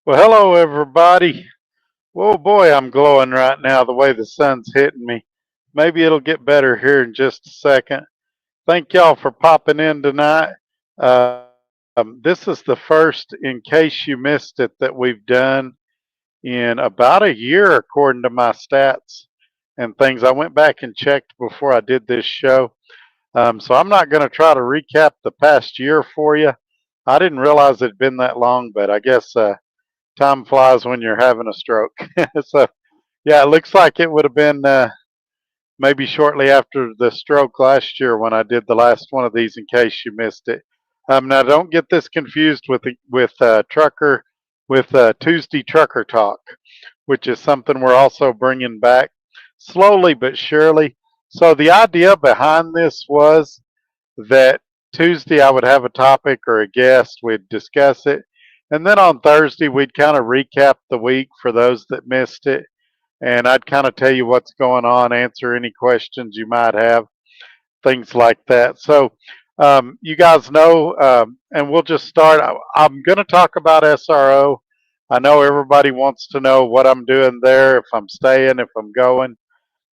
Well, hello everybody. Whoa, boy, I'm glowing right now the way the sun's hitting me. Maybe it'll get better here in just a second. Thank y'all for popping in tonight. This is the first, in case you missed it, that we've done in about a year, according to my stats and things. I went back and checked before I did this show. So I'm not going to try to recap the past year for you. I didn't realize it'd been that long, but I guess time flies when you're having a stroke. So, yeah, it looks like it would have been maybe shortly after the stroke last year when I did the last one of these. In case you missed it, now don't get this confused with Tuesday Trucker Talk, which is something we're also bringing back slowly but surely. So the idea behind this was that Tuesday I would have a topic or a guest, we'd discuss it, and then on Thursday we'd kind of recap the week for those that missed it, and I'd kind of tell you what's going on, answer any questions you might have, things like that. So you guys know, and we'll just start. I'm going to talk about SRO. I know everybody wants to know what I'm doing there, if I'm staying, if I'm going,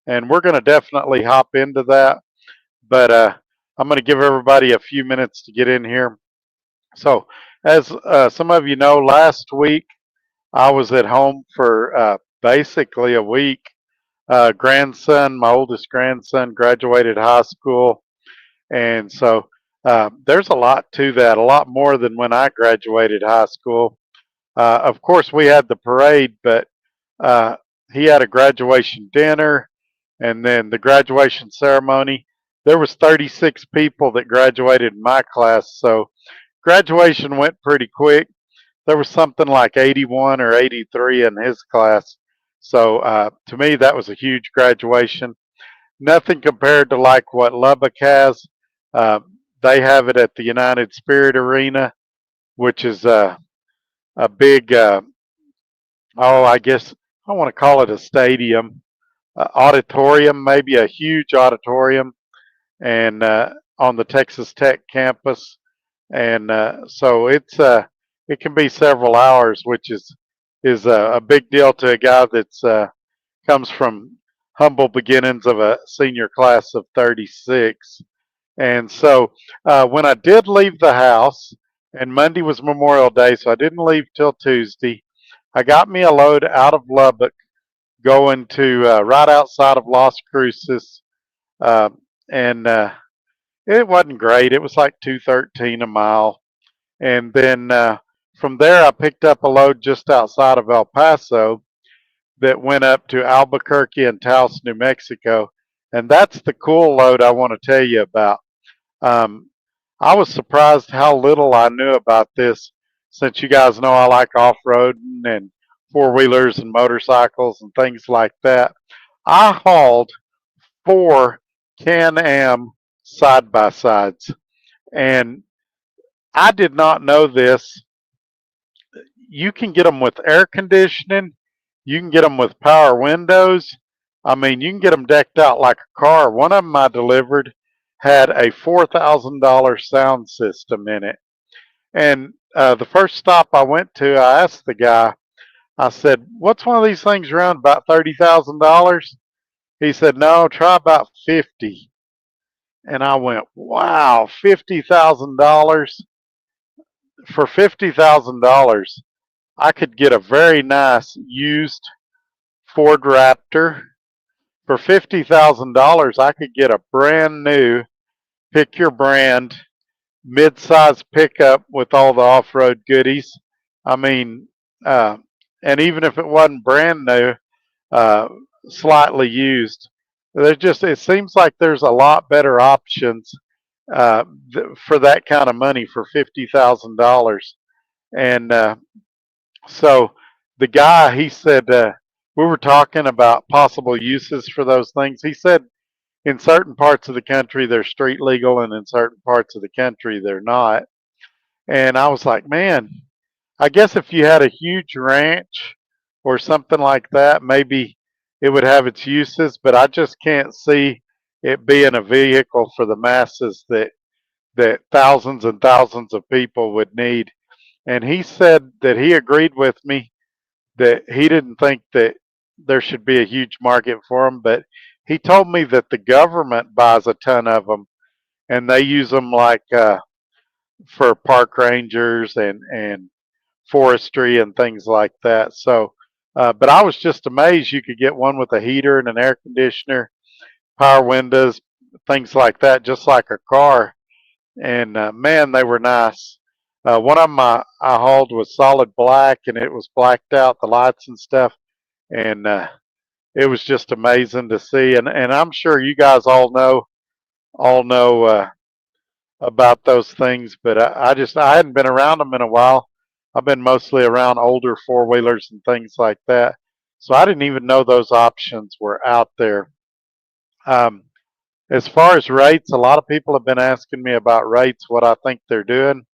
and we're going to definitely hop into that. But I'm going to give everybody a few minutes to get in here. So, as some of you know, last week I was at home for basically a week. My oldest grandson, graduated high school, and so there's a lot to that, a lot more than when I graduated high school. Of course, we had the parade, but uh, he had a graduation dinner, and then the graduation ceremony. There was 36 people that graduated in my class, so graduation went pretty quick. There was something like 81 or 83 in his class. So to me, that was a huge graduation. Nothing compared to like what Lubbock has. Uh, they have it at the United Spirit Arena, which is a big, I guess I want to call it a stadium, auditorium, maybe a huge auditorium, and on the Texas Tech campus, and so it can be several hours, which is a big deal to a guy that's comes from humble beginnings of a senior class of 36. And so when I did leave the house, and Monday was Memorial Day, so I didn't leave till Tuesday. I got me a load out of Lubbock, going to right outside of Las Cruces, uh, and it wasn't great. It was like 213 a mile, and then from there I picked up a load just outside of El Paso that went up to Albuquerque and Taos, New Mexico, and that's the cool load I want to tell you about. Um, I was surprised how little I knew about this, since you guys know I like off roading and four wheelers and motorcycles and things like that. I hauled four Can Am side by sides, and I did not know this. You can get them with air conditioning, you can get them with power windows. I mean, you can get them decked out like a car. One of them I delivered had a $4,000 sound system in it. And the first stop I went to, I asked the guy, I said, "What's one of these things around about $30,000?" He said, "No, try about 50." And I went, "Wow, $50,000? For $50,000, I could get a very nice used Ford Raptor. For $50,000, I could get a brand new, pick your brand, mid-size pickup with all the off-road goodies. I mean, uh, and even if it wasn't brand new, uh, slightly used, it seems like there's a lot better options for that kind of money for $50,000. And so the guy, he said, we were talking about possible uses for those things. He said in certain parts of the country they're street legal, and in certain parts of the country they're not. And I was like, man, I guess if you had a huge ranch or something like that, maybe it would have its uses, but I just can't see it being a vehicle for the masses that thousands and thousands of people would need. and he said that he agreed with me that he didn't think that there should be a huge market for them, but he told me that the government buys a ton of them and they use them like for park rangers and forestry and things like that. So, but I was just amazed you could get one with a heater and an air conditioner, power windows, things like that, just like a car. And man, they were nice. One of them I hauled was solid black, and it was blacked out, the lights and stuff, and it was just amazing to see. And I'm sure you guys all know about those things, but I hadn't been around them in a while. I've been mostly around older four wheelers and things like that, so I didn't even know those options were out there. Um, as far as rates, a lot of people have been asking me about rates, what I think they're doing,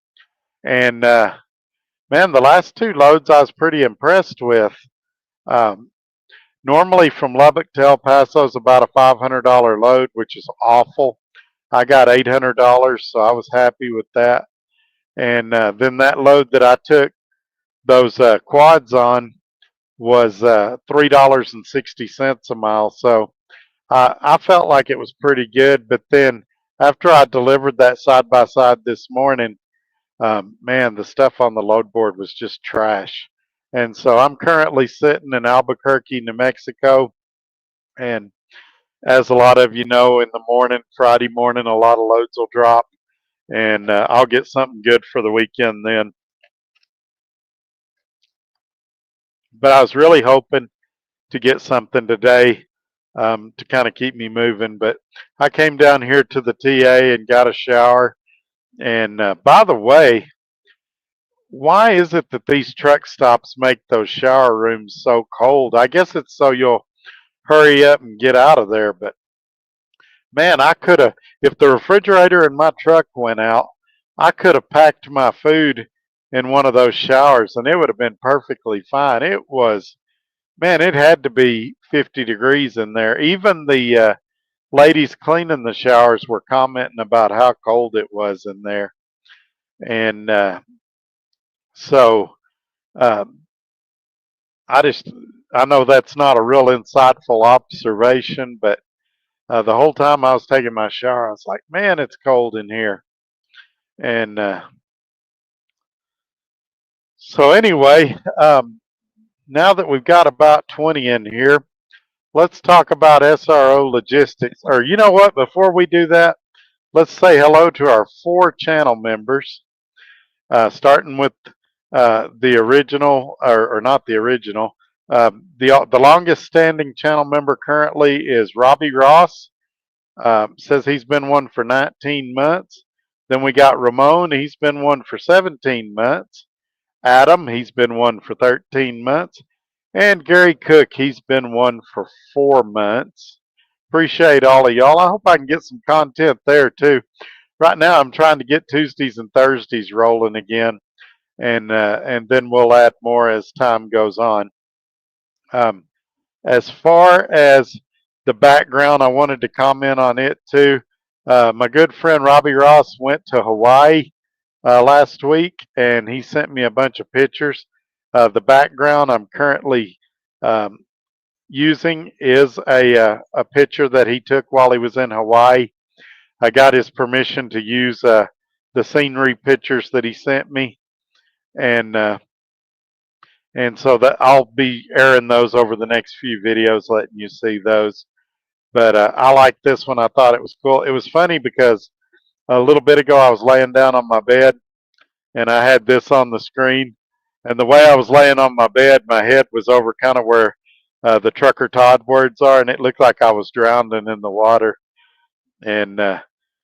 and man, the last two loads I was pretty impressed with. Um, Normally from Lubbock to El Paso is about a $500 load, which is awful. I got $800, so I was happy with that. And then that load that I took those quads on was $3.60 a mile. So I felt like it was pretty good. But then after I delivered that side by side this morning, man, the stuff on the load board was just trash. And so I'm currently sitting in Albuquerque, New Mexico. And as a lot of you know, in the morning, Friday morning, a lot of loads will drop. And I'll get something good for the weekend then. But I was really hoping to get something today to kind of keep me moving. But I came down here to the TA and got a shower. And by the way, why is it that these truck stops make those shower rooms so cold? I guess it's so you'll hurry up and get out of there. But man, I could have, if the refrigerator in my truck went out, I could have packed my food in one of those showers and it would have been perfectly fine. It was, man, it had to be 50 degrees in there. Even the ladies cleaning the showers were commenting about how cold it was in there. And so um, I just, I know that's not a real insightful observation, but the whole time I was taking my shower, I was like, man, it's cold in here. And so, anyway, now that we've got about 20 in here, let's talk about SRO logistics. Or, you know what? Before we do that, let's say hello to our 4 channel members, starting with the original, or not the original. The longest standing channel member currently is Robbie Ross. Says he's been one for 19 months. Then we got Ramon. He's been one for 17 months. Adam, he's been one for 13 months. And Gary Cook, he's been one for 4 months. Appreciate all of y'all. I hope I can get some content there too. Right now, I'm trying to get Tuesdays and Thursdays rolling again, and then we'll add more as time goes on. Um, as far as the background, I wanted to comment on it too. My good friend Robbie Ross went to Hawaii last week, and he sent me a bunch of pictures. The background I'm currently um, using is a picture that he took while he was in Hawaii. I got his permission to use the scenery pictures that he sent me, and so that I'll be airing those over the next few videos, letting you see those. But I like this one. I thought it was cool. It was funny because a little bit ago I was laying down on my bed and I had this on the screen. And the way I was laying on my bed, my head was over kind of where the Trucker Todd words are, and it looked like I was drowning in the water. And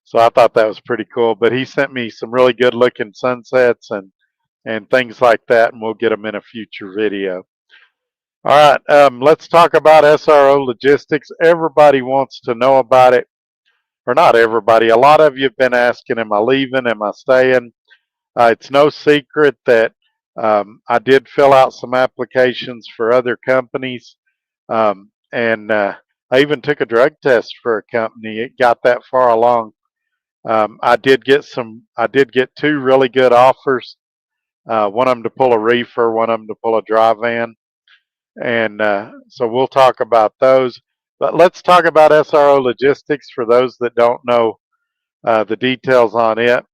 so I thought that was pretty cool. But he sent me some really good looking sunsets and things like that, and we'll get them in a future video. All right, let's talk about SRO logistics. Everybody wants to know about it, or not everybody. A lot of you have been asking, am I leaving? Am I staying? It's no secret that I did fill out some applications for other companies, and I even took a drug test for a company. It got that far along. I did get 2 really good offers One of them to pull a reefer, one of them to pull a dry van. And so we'll talk about those. But let's talk about SRO logistics for those that don't know the details on it.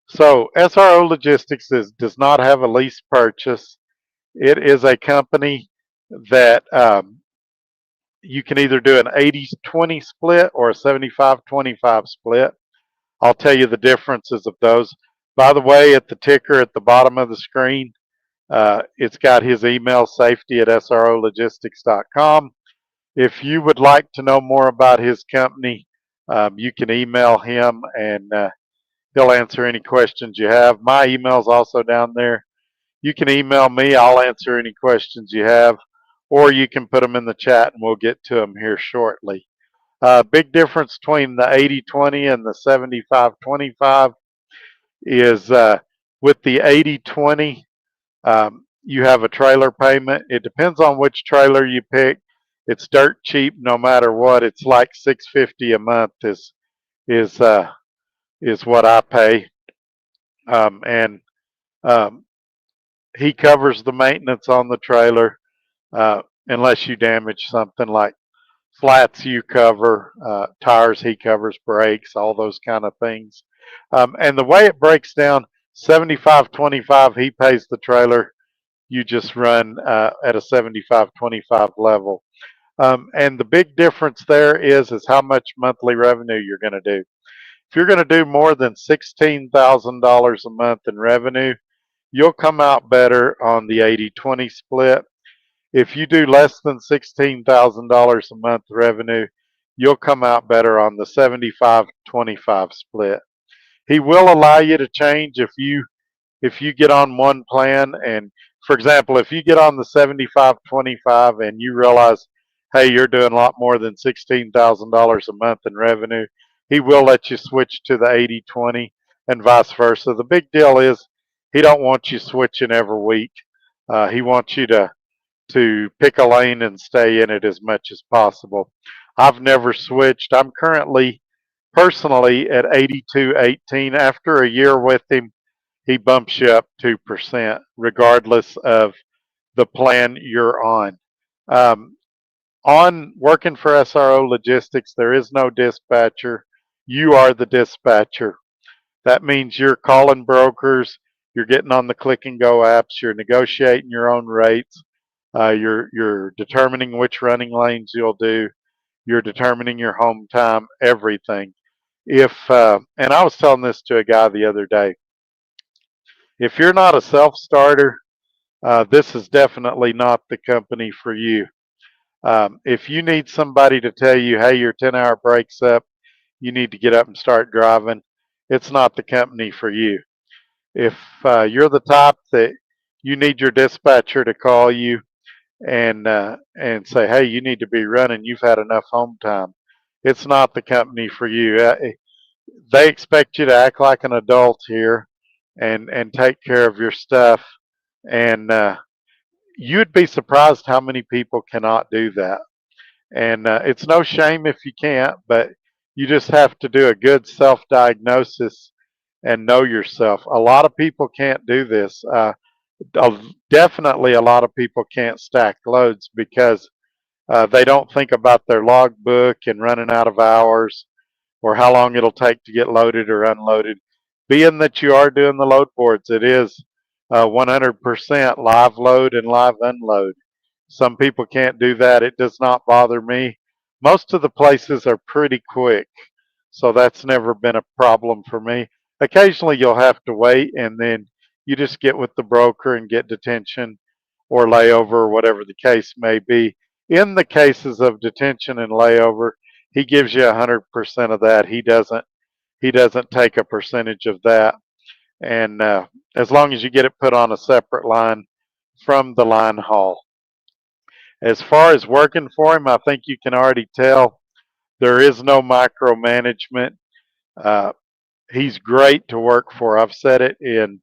So SRO Logistics does not have a lease purchase. It is a company that you can either do an 80-20 split or a 75-25 split. I'll tell you the differences of those. By the way, at the ticker at the bottom of the screen, it's got his email, safety@srologistics.com. If you would like to know more about his company, you can email him and he'll answer any questions you have. My email's also down there. You can email me. I'll answer any questions you have, or you can put them in the chat and we'll get to them here shortly. Big difference between the 80-20 and the 75-25 is with the 80-20, you have a trailer payment. It depends on which trailer you pick. It's dirt cheap no matter what. It's like $650 a month is what I pay, and um, he covers the maintenance on the trailer unless you damage something like flats. You cover tires. He covers brakes, all those kind of things. And the way it breaks down, 75-25, he pays the trailer. You just run at a 75-25 level. And the big difference there is how much monthly revenue you're going to do. If you're going to do more than $16,000 a month in revenue, you'll come out better on the 80-20 split. If you do less than $16,000 a month revenue, you'll come out better on the 75-25 split. He will allow you to change if you get on one plan. And for example, if you get on the 75-25 and you realize, hey, you're doing a lot more than $16,000 a month in revenue, he will let you switch to the 80-20 and vice versa. The big deal is he don't want you switching every week. He wants you to pick a lane and stay in it as much as possible. I've never switched. I'm currently personally at 82-18. After a year with him, he bumps you up 2%, regardless of the plan you're on. On working for SRO Logistics, there is no dispatcher. You are the dispatcher. That means you're calling brokers, you're getting on the click and go apps, you're negotiating your own rates, you're determining which running lanes you'll do, you're determining your home time, everything. And I was telling this to a guy the other day, if you're not a self-starter, this is definitely not the company for you. If you need somebody to tell you, hey, your 10-hour break's up, you need to get up and start driving, it's not the company for you. If you're the type that you need your dispatcher to call you and say, hey, you need to be running, you've had enough home time, it's not the company for you. They expect you to act like an adult here and take care of your stuff. And you'd be surprised how many people cannot do that. And it's no shame if you can't, but you just have to do a good self-diagnosis and know yourself. A lot of people can't do this. Definitely a lot of people can't stack loads because they don't think about their logbook and running out of hours or how long it'll take to get loaded or unloaded. Being that you are doing the load boards, it is 100% live load and live unload. Some people can't do that. It does not bother me. Most of the places are pretty quick, so that's never been a problem for me. Occasionally you'll have to wait, and then you just get with the broker and get detention or layover or whatever the case may be. In the cases of detention and layover, he gives you 100% of that. He doesn't take a percentage of that. And as long as you get it put on a separate line from the line haul. As far as working for him, I think you can already tell there is no micromanagement. Uh, he's great to work for. I've said it in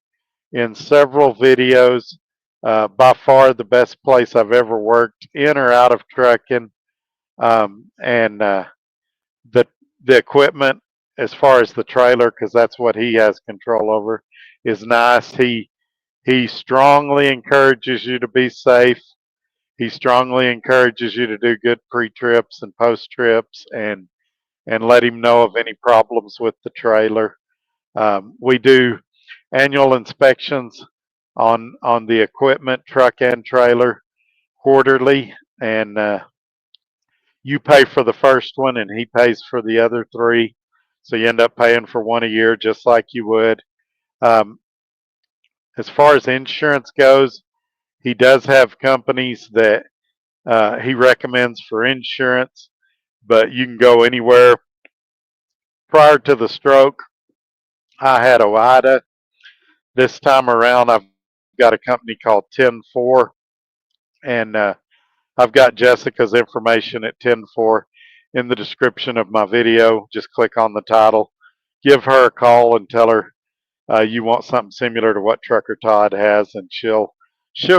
several videos. By far the best place I've ever worked in or out of trucking. And the equipment, as far as the trailer, because that's what he has control over, is nice. He strongly encourages you to be safe. He strongly encourages you to do good pre-trips and post-trips, and let him know of any problems with the trailer. We do annual inspections on the equipment, truck and trailer, quarterly, and you pay for the first one, and he pays for the other three. So you end up paying for one a year, just like you would. Um, as far as insurance goes, he does have companies that he recommends for insurance, but you can go anywhere. Prior to the stroke, I had OIDA. This time around, I've got a company called 10-4, and I've got Jessica's information at 10-4 in the description of my video. Just click on the title, give her a call, and tell her you want something similar to what Trucker Todd has, and she'll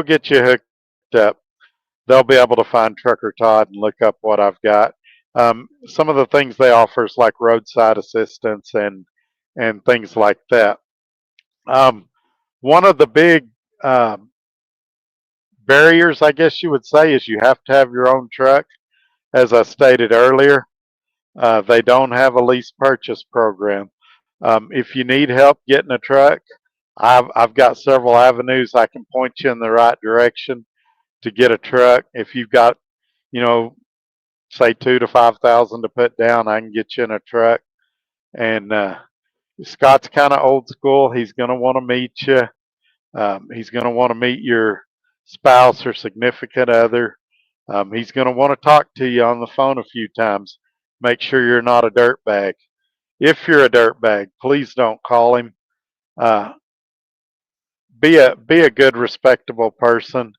get you hooked up. They'll be able to find Trucker Todd and look up what I've got. Some of the things they offer is like roadside assistance and things like that. One of the big barriers, I guess you would say, is you have to have your own truck. As I stated earlier, they don't have a lease purchase program. If you need help getting a truck, I've got several avenues I can point you in the right direction to get a truck. If you've got, you know, say 2,000 to 5,000 to put down, I can get you in a truck. And Scott's kind of old school. He's going to want to meet you. He's going to want to meet your spouse or significant other. He's going to want to talk to you on the phone a few times. Make sure you're not a dirtbag. If you're a dirtbag, please don't call him. Uh, be a good, respectable person,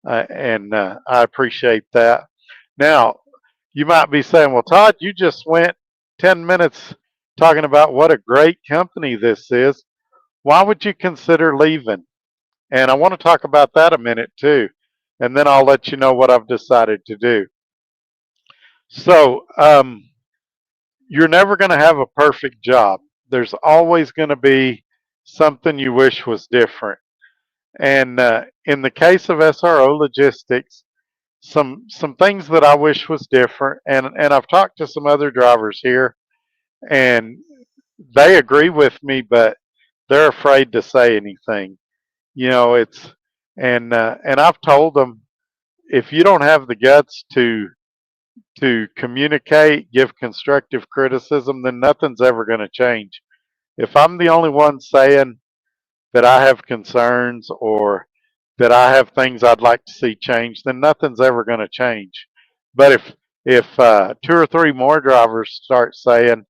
and I appreciate that. Now, you might be saying, "Well, Todd, you just went 10 minutes talking about what a great company this is. Why would you consider leaving?" And I want to talk about that a minute too, and then I'll let you know what I've decided to do. So, you're never going to have a perfect job. There's always going to be something you wish was different. And in the case of SRO Logistics, some things that I wish was different, and I've talked to some other drivers here, and they agree with me, but they're afraid to say anything. You know, and I've told them, if you don't have the guts to communicate, give constructive criticism, then nothing's ever going to change. If I'm the only one saying that I have concerns or that I have things I'd like to see change, then nothing's ever going to change. But if 2 or 3 more drivers start saying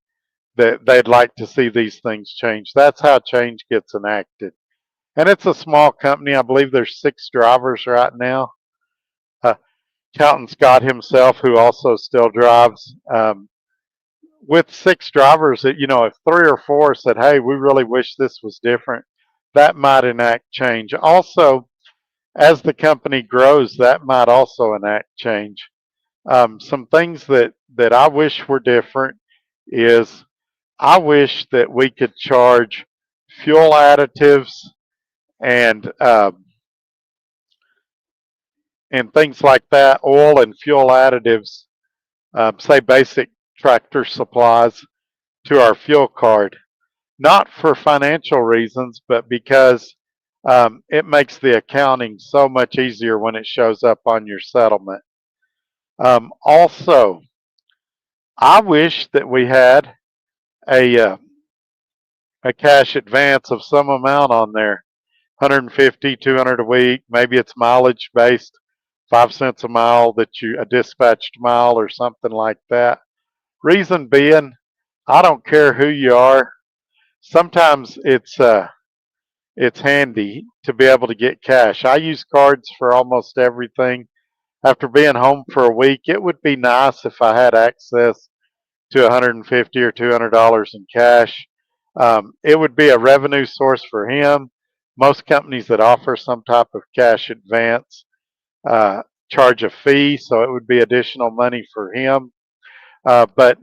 that they'd like to see these things change, that's how change gets enacted. And it's a small company. I believe there's 6 drivers right now. Uh, Counting Scott himself, who also still drives. With 6 drivers, you know, if 3 or 4 said, "Hey, we really wish this was different," that might enact change. Also, as the company grows, that might also enact change. Some things that I wish were different is I wish that we could charge fuel additives and and things like that, oil and fuel additives, say basic tractor supplies, to our fuel card. Not for financial reasons, but because it makes the accounting so much easier when it shows up on your settlement. Also, I wish that we had a cash advance of some amount on there, 150, 200 a week. Maybe it's mileage based, 5 cents a mile that a dispatched mile or something like that. Reason being, I don't care who you are. Sometimes it's handy to be able to get cash. I use cards for almost everything. After being home for a week, it would be nice if I had access to 150 or $200 in cash. It would be a revenue source for him. Most companies that offer some type of cash advance charge a fee, so it would be additional money for him. But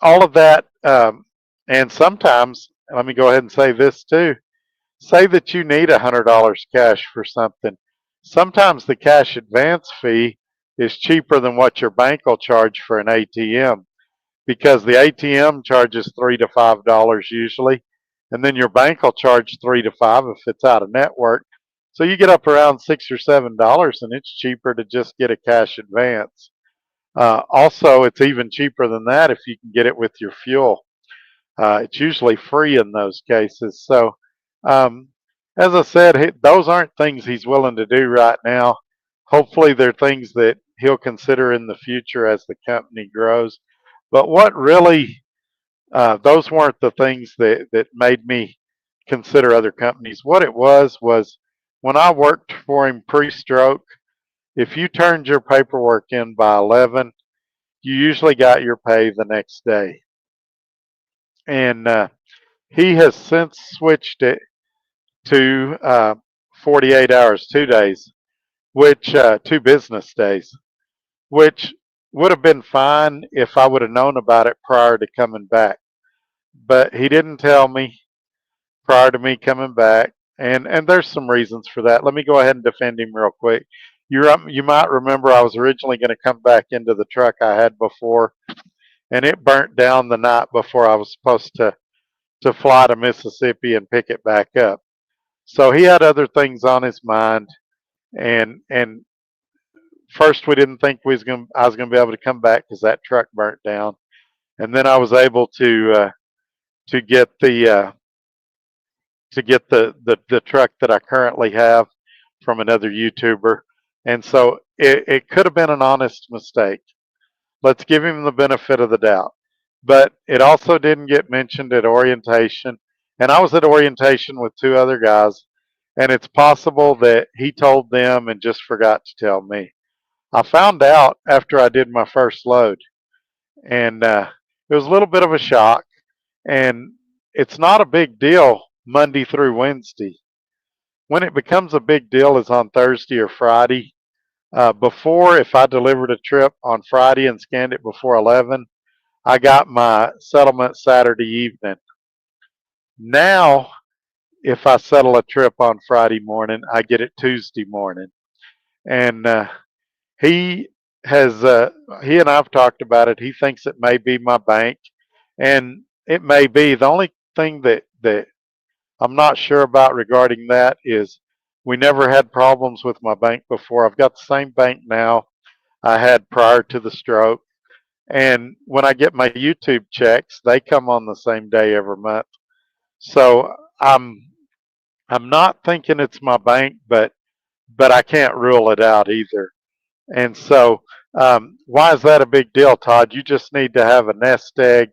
all of that, and sometimes, let me go ahead and say this too, say that you need $100 cash for something. Sometimes the cash advance fee is cheaper than what your bank will charge for an ATM, because the ATM charges $3 to $5 usually, and then your bank will charge 3 to 5 if it's out of network. So you get up around $6 or $7, and it's cheaper to just get a cash advance. Also, it's even cheaper than that if you can get it with your fuel. It's usually free in those cases. So, um, as I said, those aren't things he's willing to do right now. Hopefully, they're things that he'll consider in the future as the company grows. But what really, those weren't the things that made me consider other companies. What it was when I worked for him pre-stroke, if you turned your paperwork in by 11, you usually got your pay the next day. And he has since switched it to 48 hours, 2 days, which 2 business days, which would have been fine if I would have known about it prior to coming back. But he didn't tell me prior to me coming back, and there's some reasons for that. Let me go ahead and defend him real quick. You might remember I was originally going to come back into the truck I had before, and it burnt down the night before I was supposed to fly to Mississippi and pick it back up. So he had other things on his mind, and first we didn't think I was gonna be able to come back because that truck burnt down, and then I was able to get the truck that I currently have from another YouTuber, and so it could have been an honest mistake. Let's give him the benefit of the doubt. But it also didn't get mentioned at orientation. And I was at orientation with 2 other guys, and it's possible that he told them and just forgot to tell me. I found out after I did my first load, and it was a little bit of a shock. And it's not a big deal Monday through Wednesday. When it becomes a big deal is on Thursday or Friday. Before, if I delivered a trip on Friday and scanned it before 11, I got my settlement Saturday evening. Now, if I settle a trip on Friday morning, I get it Tuesday morning. And he he and I've talked about it. He thinks it may be my bank, and it may be. The only thing that I'm not sure about regarding that is we never had problems with my bank before. I've got the same bank now I had prior to the stroke. And when I get my YouTube checks, they come on the same day every month. So I'm not thinking it's my bank, but I can't rule it out either. And so why is that a big deal, Todd? You just need to have a nest egg,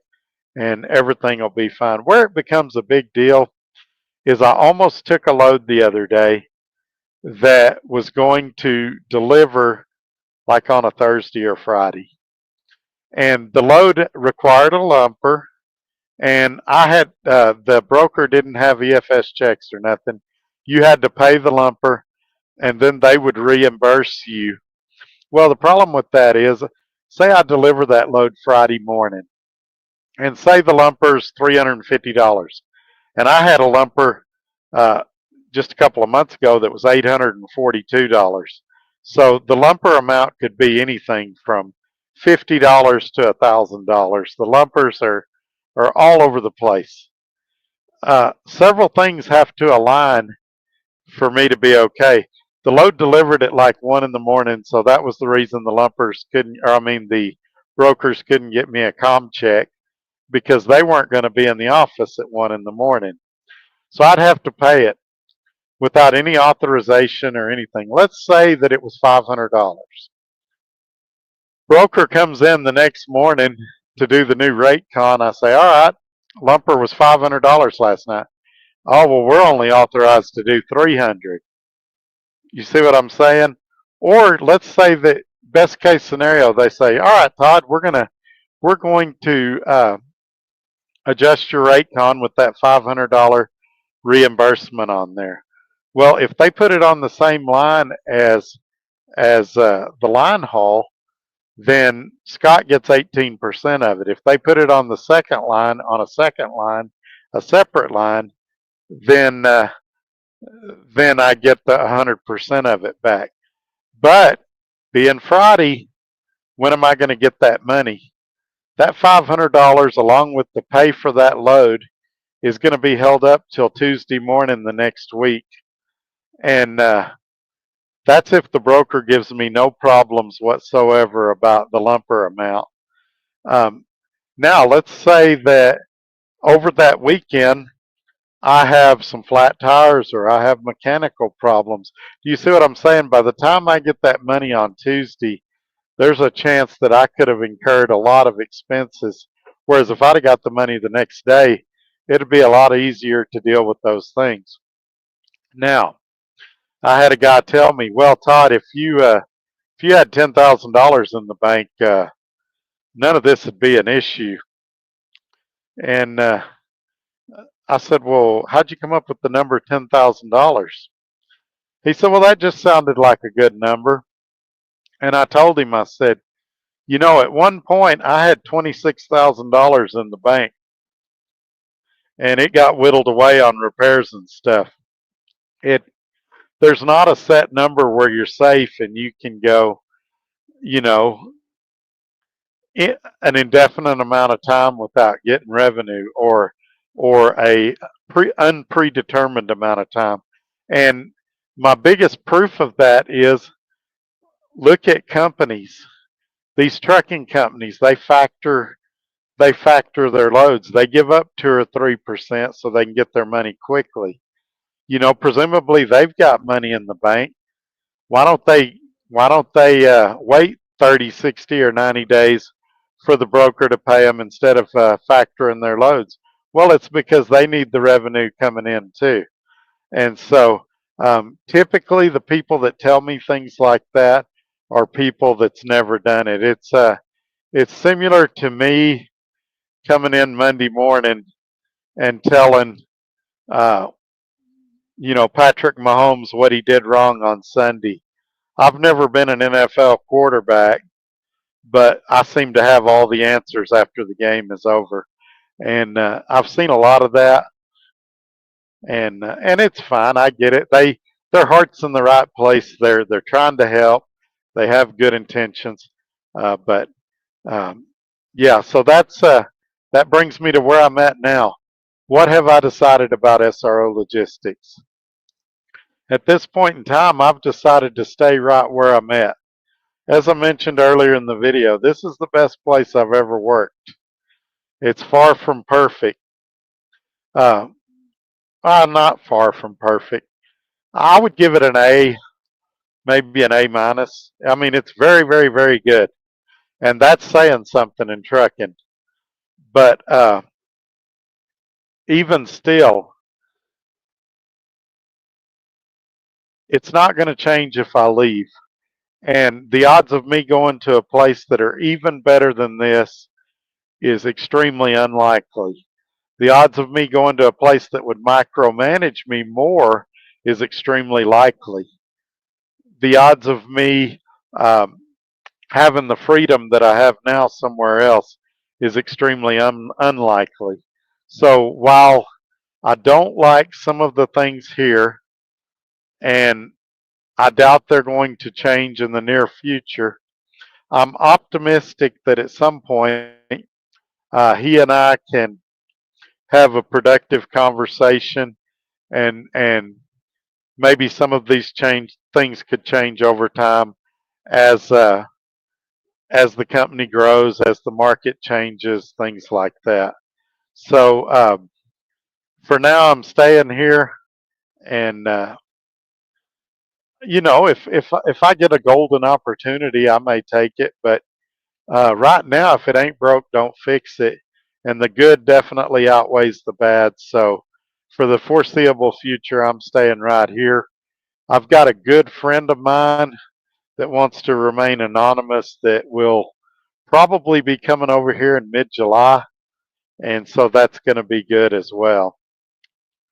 and everything will be fine. Where it becomes a big deal is I almost took a load the other day that was going to deliver like on a Thursday or Friday. And the load required a lumper, and I had the broker didn't have EFS checks or nothing. You had to pay the lumper, and then they would reimburse you. Well, the problem with that is, say I deliver that load Friday morning, and say the lumper's $350, and I had a lumper uh, just a couple of months ago that was $842. So the lumper amount could be anything from $50 to $1,000. The lumpers are all over the place. Several things have to align for me to be okay. The load delivered at like 1 in the morning, so that was the reason the lumpers couldn't, or I mean, the brokers couldn't get me a com check because they weren't going to be in the office at 1 in the morning. So I'd have to pay it without any authorization or anything. Let's say that it was $500. Broker comes in the next morning to do the new rate con. I say, all right, lumper was $500 last night. Oh, well, we're only authorized to do 300. You see what I'm saying? Or let's say that best case scenario, they say, all right, Todd, we're going to adjust your rate con with that $500 reimbursement on there. Well, if they put it on the same line as the line haul, then Scott gets 18% of it. If they put it on the second line, on a second line, a separate line, then then I get the 100% of it back. But being Friday, when am I going to get that money? That $500, along with the pay for that load, is going to be held up till Tuesday morning the next week. And that's if the broker gives me no problems whatsoever about the lumper amount. Um, Now, let's say that over that weekend, I have some flat tires or I have mechanical problems. Do you see what I'm saying? By the time I get that money on Tuesday, there's a chance that I could have incurred a lot of expenses. Whereas if I'd have got the money the next day, it'd be a lot easier to deal with those things. Now, I had a guy tell me, "Well, Todd, if you had $10,000 in the bank, none of this would be an issue." And I said, "Well, how'd you come up with the number $10,000?" He said, "Well, that just sounded like a good number." And I told him, I said, "You know, at one point I had $26,000 in the bank, and it got whittled away on repairs and stuff. It There's not a set number where you're safe and you can go, you know, an indefinite amount of time without getting revenue, or a unpredetermined amount of time." And my biggest proof of that is, look at companies. These trucking companies, they factor their loads. They give up 2 or 3% so they can get their money quickly. Presumably they've got money in the bank. Why don't they wait 30, 60, or 90 days for the broker to pay them instead of factoring their loads? Well, it's because they need the revenue coming in too. And so typically the people that tell me things like that are people that's never done it. It's similar to me coming in Monday morning and telling uh, Patrick Mahomes what he did wrong on Sunday. I've never been an NFL quarterback, but I seem to have all the answers after the game is over. And I've seen a lot of that, and it's fine. I get it. Their heart's in the right place. They're trying to help. They have good intentions, but um, yeah. So that brings me to where I'm at now. What have I decided about SRO logistics? At this point in time, I've decided to stay right where I'm at. As I mentioned earlier in the video, this is the best place I've ever worked. It's far from perfect. Uh, Not far from perfect. I would give it an A, maybe an A minus. I mean, it's very, very, very good, and that's saying something in trucking. But even still, it's not going to change if I leave. And the odds of me going to a place that are even better than this is extremely unlikely. The odds of me going to a place that would micromanage me more is extremely likely. The odds of me um, having the freedom that I have now somewhere else is extremely unlikely. So while I don't like some of the things here, and I doubt they're going to change in the near future, I'm optimistic that at some point he and I can have a productive conversation, and maybe some of these things could change over time as as the company grows, as the market changes, things like that. So for now, I'm staying here, and if I get a golden opportunity, I may take it. But right now, if it ain't broke, don't fix it. And the good definitely outweighs the bad. So for the foreseeable future, I'm staying right here. I've got a good friend of mine that wants to remain anonymous that will probably be coming over here in mid-July. And so that's going to be good as well.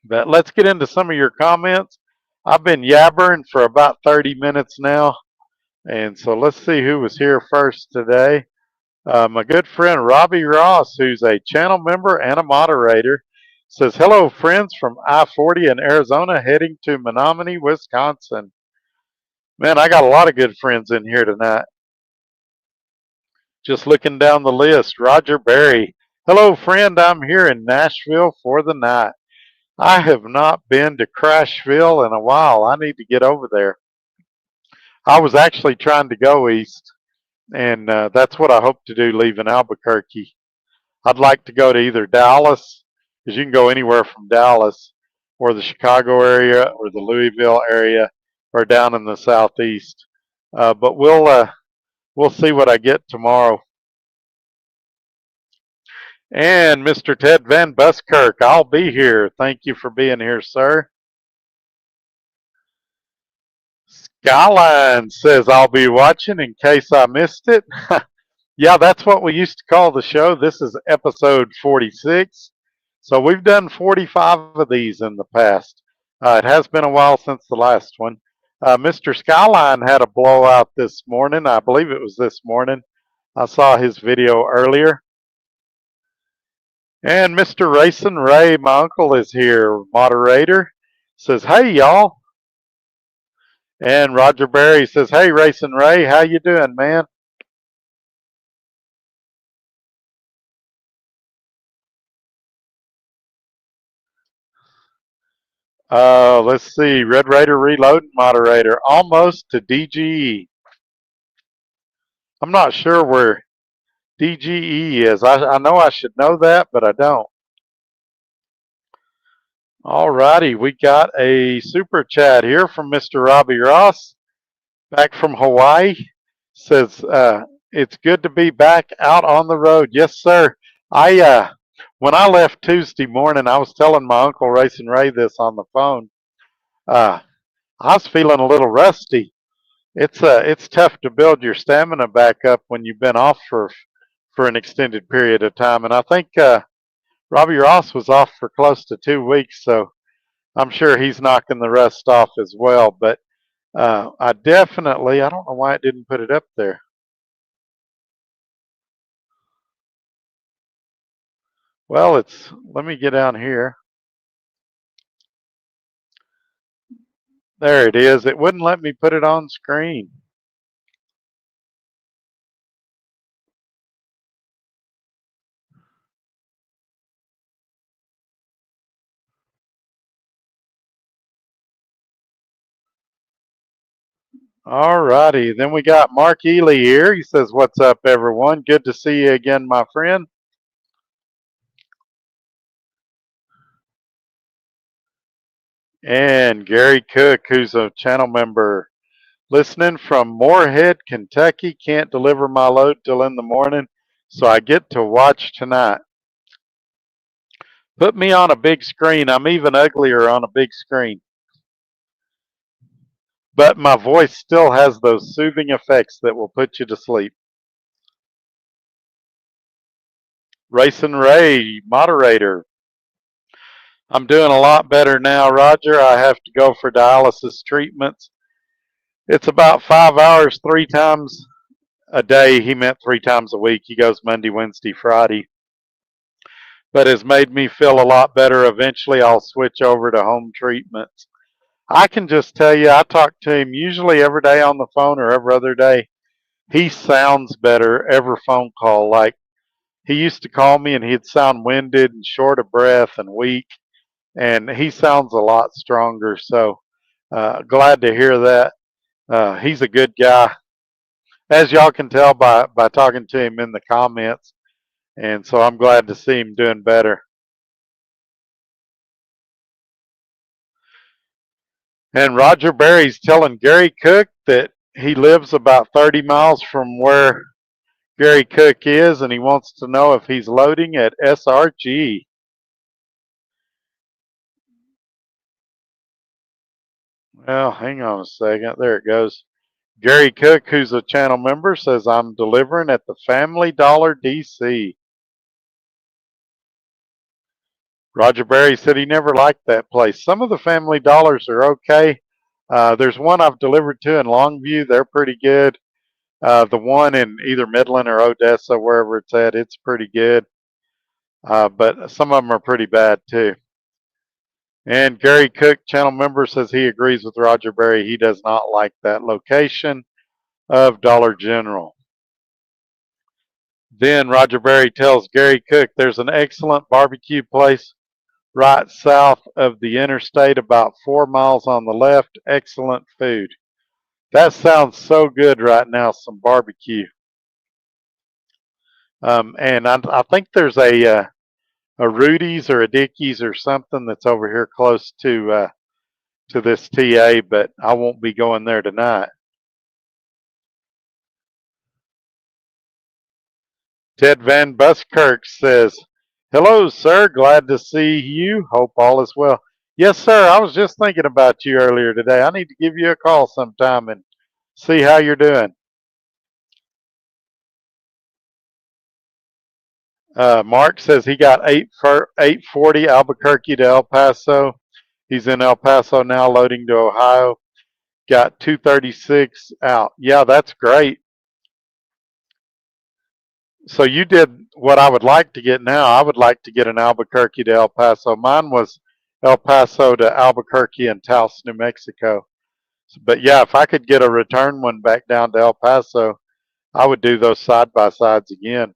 But let's get into some of your comments. I've been yabbering for about 30 minutes now. And so let's see who was here first today. My good friend Robbie Ross, who's a channel member and a moderator, Says, hello, friends from I-40 in Arizona heading to Menominee, Wisconsin. Man, I got a lot of good friends in here tonight. Just looking down the list, Roger Berry. Hello, friend. I'm here in Nashville for the night. I have not been to Crashville in a while. I need to get over there. I was actually trying to go east, and that's what I hope to do leaving Albuquerque. I'd like to go to either Dallas, because you can go anywhere from Dallas, or the Chicago area, or the Louisville area, or down in the southeast. But we'll see what I get tomorrow. And Mr. Ted Van Buskirk, I'll be here. Thank you for being here, sir. Skyline says I'll be watching in case I missed it. Yeah, that's what we used to call the show. This is episode 46. So we've done 45 of these in the past. It has been a while since the last one. Mr. Skyline had a blowout this morning. I believe it was this morning. I saw his video earlier. And Mr. Racing Ray, my uncle, is here, moderator. Says, hey, y'all. And Roger Berry says, hey, Racing Ray, how you doing, man? Let's see. Red Raider Reloading moderator, almost to DGE. I'm not sure where DGE is. I know I should know that, but I don't. All righty. We got a super chat here from Mr. Robbie Ross, back from Hawaii. Says, it's good to be back out on the road. Yes, sir. When I left Tuesday morning, I was telling my uncle Racing Ray this on the phone. I was feeling a little rusty. It's tough to build your stamina back up when you've been off for an extended period of time. And I think Robbie Ross was off for close to 2 weeks, so I'm sure he's knocking the rust off as well. But I don't know why it didn't put it up there. Well, let me get down here. There it is. It wouldn't let me put it on screen. All righty. Then we got Mark Ely here. He says, what's up, everyone? Good to see you again, my friend. And Gary Cook, who's a channel member, listening from Moorhead, Kentucky. Can't deliver my load till in the morning, so I get to watch tonight. Put me on a big screen. I'm even uglier on a big screen. But my voice still has those soothing effects that will put you to sleep. Racing Ray, moderator. I'm doing a lot better now, Roger. I have to go for dialysis treatments. It's about 5 hours, 3 times a day. He meant 3 times a week. He goes Monday, Wednesday, Friday. But has made me feel a lot better. Eventually, I'll switch over to home treatments. I can just tell you, I talk to him usually every day on the phone or every other day. He sounds better every phone call. Like, he used to call me and he'd sound winded and short of breath and weak. And he sounds a lot stronger. So glad to hear that. He's a good guy, as y'all can tell by talking to him in the comments. And so I'm glad to see him doing better. And Roger Berry's telling Gary Cook that he lives about 30 miles from where Gary Cook is, and he wants to know if he's loading at SRG. Well, hang on a second. There it goes. Gary Cook, who's a channel member, says, I'm delivering at the Family Dollar DC. Roger Berry said he never liked that place. Some of the Family Dollars are okay. There's one I've delivered to in Longview. They're pretty good. The one in either Midland or Odessa, wherever it's at, it's pretty good. but some of them are pretty bad too. And Gary Cook, channel member, says he agrees with Roger Berry. He does not like that location of Dollar General. Then Roger Berry tells Gary Cook there's an excellent barbecue place right south of the interstate, about 4 miles on the left. Excellent food. That sounds so good right now, some barbecue. And I think there's a Rudy's or a Dickie's or something that's over here close to this TA, but I won't be going there tonight. Ted Van Buskirk says, "Hello, sir. Glad to see you. Hope all is well." Yes, sir. I was just thinking about you earlier today. I need to give you a call sometime and see how you're doing. Mark says he got 840 Albuquerque to El Paso. He's in El Paso now, loading to Ohio. Got 236 out. Yeah, that's great. So you did what I would like to get now. I would like to get an Albuquerque to El Paso. Mine was El Paso to Albuquerque and Taos, New Mexico. But yeah, if I could get a return one back down to El Paso, I would do those side by sides again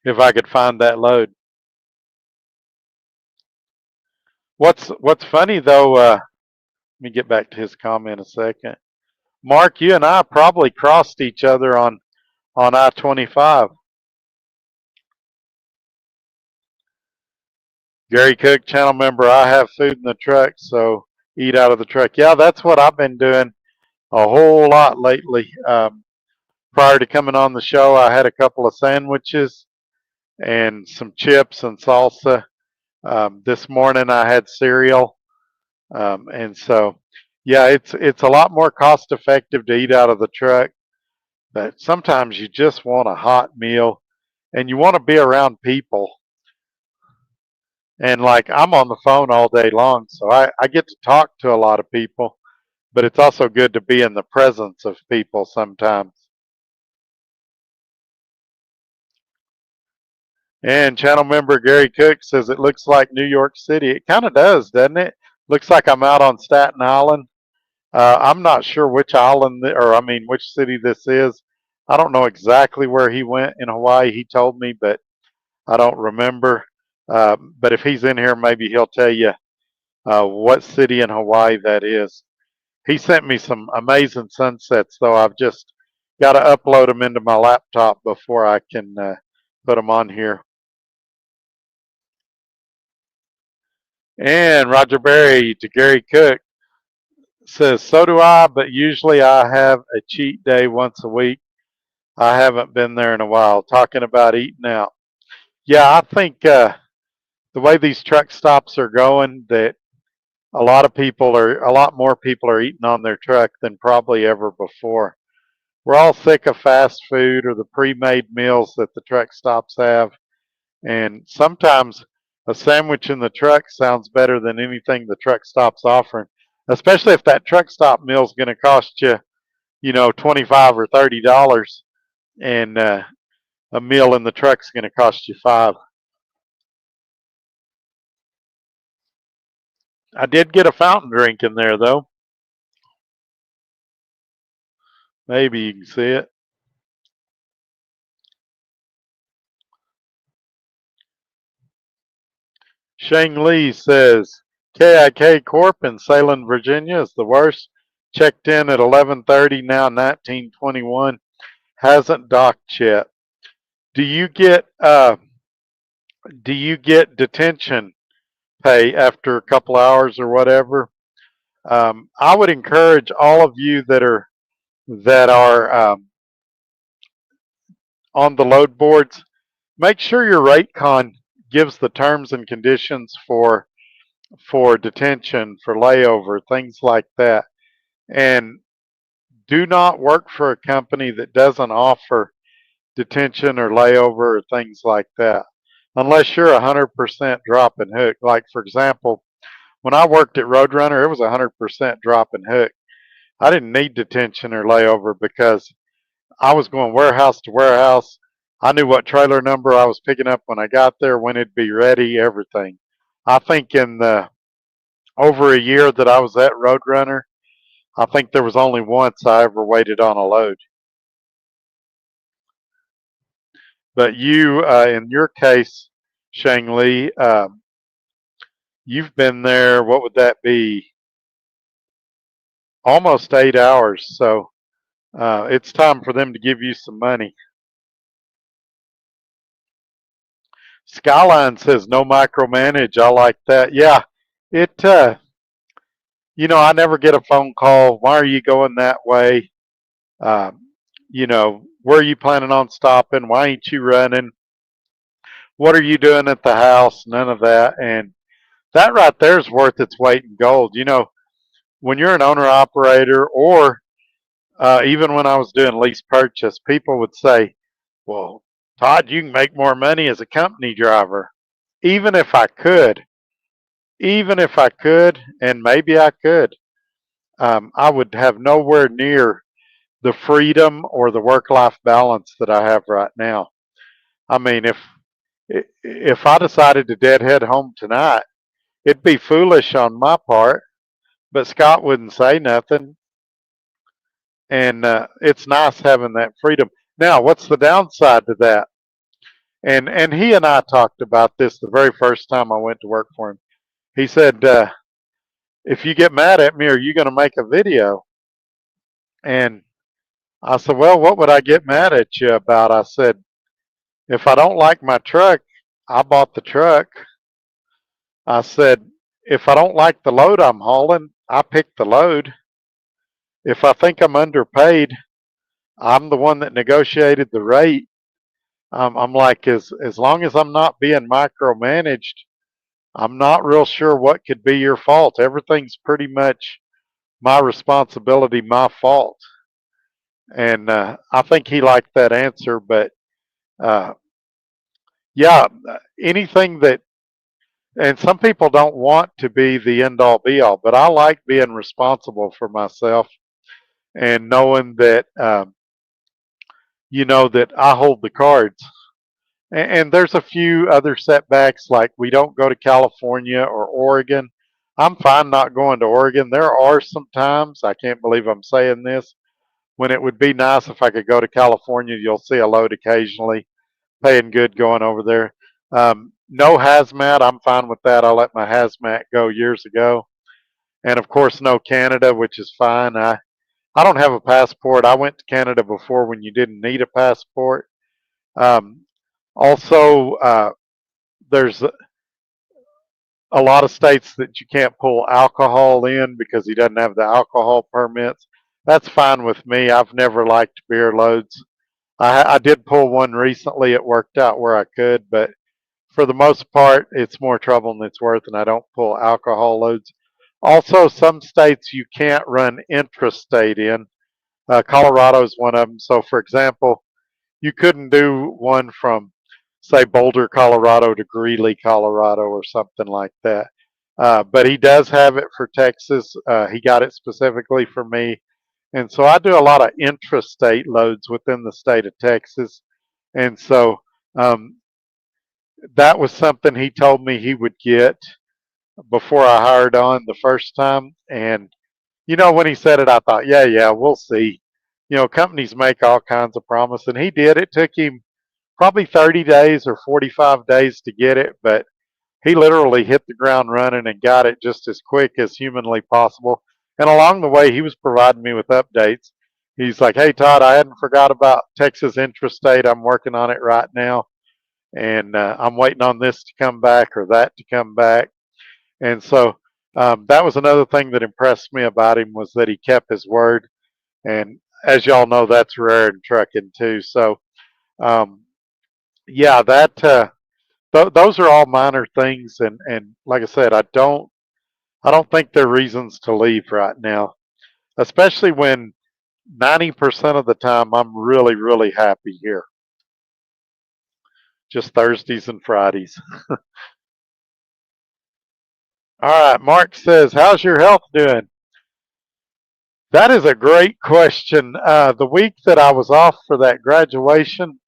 if I could find that load. What's funny though? Let me get back to his comment a second. Mark, you and I probably crossed each other on I-25. Gary Cook, channel member. I have food in the truck, so eat out of the truck. Yeah, that's what I've been doing a whole lot lately. Prior to coming on the show, I had a couple of sandwiches and some chips and salsa. This morning I had cereal, and so yeah, it's a lot more cost effective to eat out of the truck. But sometimes you just want a hot meal, and you want to be around people. And like I'm on the phone all day long, so I get to talk to a lot of people, but it's also good to be in the presence of people sometimes. And channel member Gary Cook says it looks like New York City. It kind of does, doesn't it? Looks like I'm out on Staten Island. I'm not sure which island, or I mean, which city this is. I don't know exactly where he went in Hawaii. He told me, but I don't remember. But if he's in here, maybe he'll tell you what city in Hawaii that is. He sent me some amazing sunsets, though. I've just got to upload them into my laptop before I can put them on here. And Roger Berry to Gary Cook says, so do I, but usually I have a cheat day once a week. I haven't been there in a while. Talking about eating out. Yeah, I think the way these truck stops are going, that a lot more people are eating on their truck than probably ever before. We're all sick of fast food or the pre-made meals that the truck stops have. And sometimes a sandwich in the truck sounds better than anything the truck stop's offering, especially if that truck stop meal is going to cost you, $25 or $30, and a meal in the truck is going to cost you $5. I did get a fountain drink in there though. Maybe you can see it. Shang Lee says KIK Corp in Salem, Virginia is the worst. Checked in at 11:30, now 19:21. Hasn't docked yet. Do you get detention pay after a couple hours or whatever? I would encourage all of you that are on the load boards, make sure your rate con gives the terms and conditions for detention, for layover, things like that. And do not work for a company that doesn't offer detention or layover or things like that, unless you're 100% drop and hook. Like, for example, when I worked at Roadrunner, it was 100% drop and hook. I didn't need detention or layover because I was going warehouse to warehouse. I knew what trailer number I was picking up when I got there, when it'd be ready, everything. I think in the over a year that I was at Roadrunner, I think there was only once I ever waited on a load. But you, in your case, Shang Li, you've been there, what would that be? Almost 8 hours. So it's time for them to give you some money. Skyline says no micromanage. I like that. Yeah, it. I never get a phone call. Why are you going that way? Um, where are you planning on stopping? Why ain't you running? What are you doing at the house? None of that. And that right there is worth its weight in gold. When you're an owner operator, or even when I was doing lease purchase, people would say, well, Todd, you can make more money as a company driver. Even if I could, and maybe I could, I would have nowhere near the freedom or the work-life balance that I have right now. I mean, if I decided to deadhead home tonight, it'd be foolish on my part, but Scott wouldn't say nothing, and it's nice having that freedom. Now, what's the downside to that? And he and I talked about this the very first time I went to work for him. He said, if you get mad at me, are you going to make a video? And I said, well, what would I get mad at you about? I said, if I don't like my truck, I bought the truck. I said, if I don't like the load I'm hauling, I picked the load. If I think I'm underpaid, I'm the one that negotiated the rate. I'm like, as long as I'm not being micromanaged, I'm not real sure what could be your fault. Everything's pretty much my responsibility, my fault. And I think he liked that answer. But uh, yeah, anything that, and some people don't want to be the end all be all, but I like being responsible for myself and knowing that, that I hold the cards. And there's a few other setbacks, like we don't go to California or Oregon. I'm fine not going to Oregon. There are some times, I can't believe I'm saying this, when it would be nice if I could go to California. You'll see a load occasionally, paying good going over there. No hazmat, I'm fine with that. I let my hazmat go years ago. And of course, no Canada, which is fine. I don't have a passport. I went to Canada before when you didn't need a passport. Um, also, there's a lot of states that you can't pull alcohol in because he doesn't have the alcohol permits. That's fine with me. I've never liked beer loads. I did pull one recently. It worked out where I could, but for the most part, it's more trouble than it's worth, and I don't pull alcohol loads. Also, some states you can't run intrastate in. Colorado is one of them. So, for example, you couldn't do one from, say, Boulder, Colorado to Greeley, Colorado, or something like that. But he does have it for Texas. He got it specifically for me. And so I do a lot of intrastate loads within the state of Texas. And so um, that was something he told me he would get before I hired on the first time. And, when he said it, I thought, yeah, we'll see. Companies make all kinds of promises. And he did. It took him probably 30 days or 45 days to get it, but he literally hit the ground running and got it just as quick as humanly possible. And along the way, he was providing me with updates. He's like, hey, Todd, I hadn't forgot about Texas Intrastate. I'm working on it right now. And I'm waiting on this to come back or that to come back. And so that was another thing that impressed me about him, was that he kept his word. And as y'all know, that's rare in trucking too. So um, yeah, those are all minor things. And like I said, I don't think they're reasons to leave right now, especially when 90% of the time I'm really, really happy here. Just Thursdays and Fridays. All right, Mark says, how's your health doing? That is a great question. The week that I was off for that graduation,